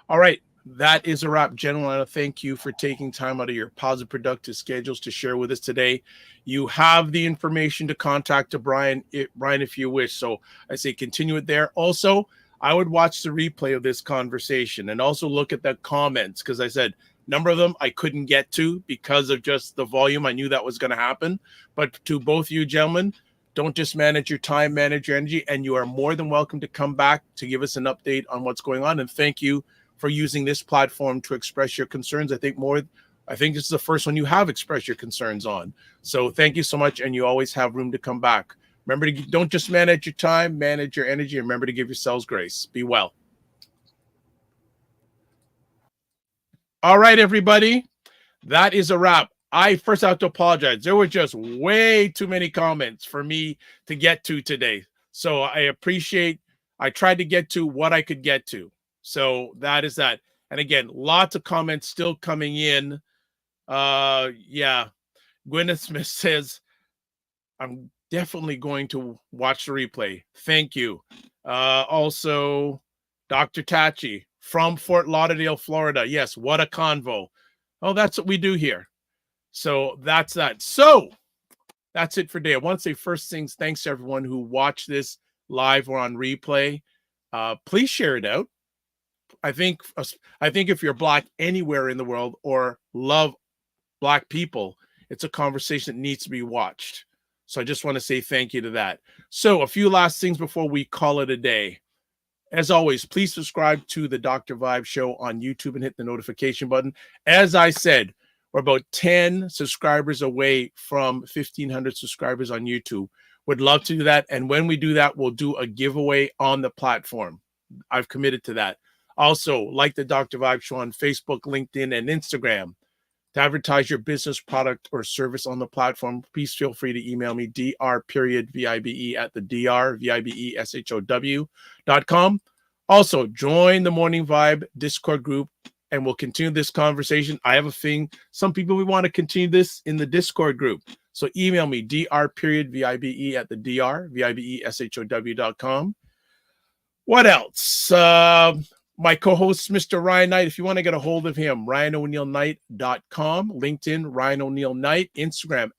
All right. That is a wrap, gentlemen. I want to thank you for taking time out of your positive, productive schedules to share with us today. You have the information to contact Bryan, if you wish. So I say continue it there. Also, I would watch the replay of this conversation and also look at the comments, because I said number of them I couldn't get to because of just the volume. I knew that was going to happen. But to both you gentlemen, don't just manage your time, manage your energy, and you are more than welcome to come back to give us an update on what's going on. And thank you for using this platform to express your concerns. I think this is the first one you have expressed your concerns on. So thank you so much, and you always have room to come back. Remember, don't just manage your time, manage your energy, and remember to give yourselves grace. Be well. All right, everybody. That is a wrap. I first have to apologize. There were just way too many comments for me to get to today. So I tried to get to what I could get to. So that is that. And again, lots of comments still coming in. Yeah. Gwyneth Smith says, I'm definitely going to watch the replay. Thank you. Also, Dr. Tachi from Fort Lauderdale, Florida. Yes, what a convo. Oh, that's what we do here. So that's that. So that's it for today. I want to say first things, thanks to everyone who watched this live or on replay. Please share it out. I think if you're Black anywhere in the world or love Black people, it's a conversation that needs to be watched. So I just want to say thank you to that. So a few last things before we call it a day. As always, please subscribe to the Dr. Vibe Show on YouTube and hit the notification button. As I said, we're about 10 subscribers away from 1,500 subscribers on YouTube. Would love to do that. And when we do that, we'll do a giveaway on the platform. I've committed to that. Also, like the Dr. Vibe Show on Facebook, LinkedIn, and Instagram. To advertise your business, product, or service on the platform, please feel free to email me, dr.vibe@thedrvibeshow.com. Also, join the Morning Vibe Discord group, and we'll continue this conversation. I have a thing. Some people, we want to continue this in the Discord group. So email me, dr.vibe@thedrvibeshow.com. What else? My co-host, Mr. Ryan Knight. If you want to get a hold of him, RyanOneilKnight.com, LinkedIn, Ryan Oneil Knight, Instagram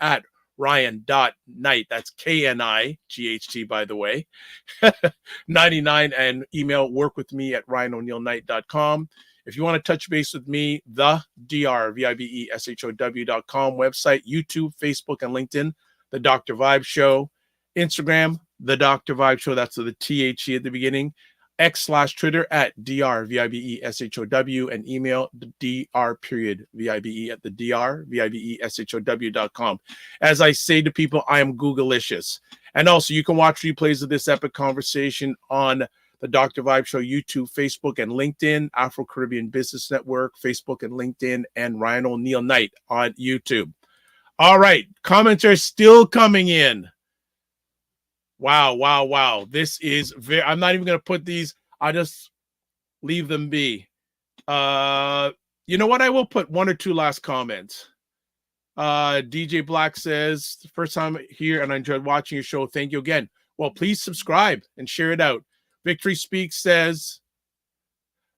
@Ryan.Knight. That's KNIGHT, by the way. 99, and email workwithme@RyanOneilKnight.com. If you want to touch base with me, the drvibeshow.com website, YouTube, Facebook, and LinkedIn, The Dr. Vibe Show. Instagram, The Dr. Vibe Show. That's the THE at the beginning. X/Twitter @drvibeshow, and email dr.vibe@thedrvibeshow.com. As I say to people, I am Googleicious. And also, you can watch replays of this epic conversation on the Dr. Vibe Show, YouTube, Facebook, and LinkedIn, Afro Caribbean Business Network, Facebook and LinkedIn, and Ryan Oneil Knight on YouTube. All right, comments are still coming in. Wow. This is very, I'm not even going to put these. I just leave them be. You know what? I will put one or two last comments. DJ Black says, first time here and I enjoyed watching your show. Thank you again. Well, please subscribe and share it out. Victory Speaks says,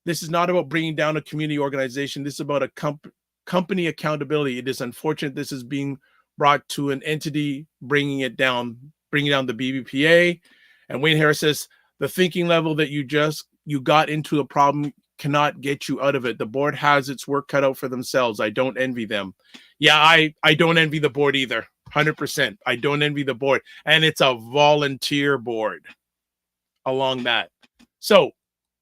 this is not about bringing down a community organization. This is about a company accountability. It is unfortunate this is being brought to an entity, bringing down the BBPA. And Wayne Harris says, the thinking level that you got into a problem cannot get you out of it. The board has its work cut out for themselves. I don't envy them. Yeah, I don't envy the board either. 100%. I don't envy the board. And it's a volunteer board along that. So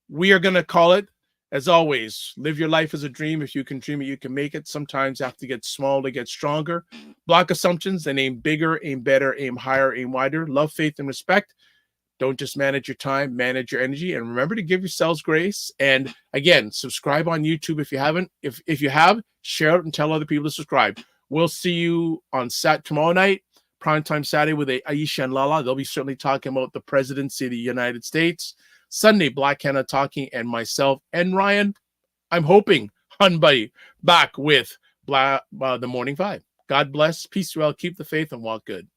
we are going to call it, as always, live your life as a dream. If you can dream it, you can make it. Sometimes you have to get small to get stronger. Block assumptions and aim bigger, aim better, aim higher, aim wider. Love, faith, and respect. Don't just manage your time, manage your energy. And remember to give yourselves grace. And again, subscribe on YouTube if you haven't. If you have, share it and tell other people to subscribe. We'll see you on tomorrow night, primetime Saturday with Aisha and Lala. They'll be certainly talking about the presidency of the United States. Sunday, Black Hannah talking, and myself and Ryan, I'm hoping, Hunbuddy, back with the Morning Vibe. God bless, peace well, keep the faith, and walk good.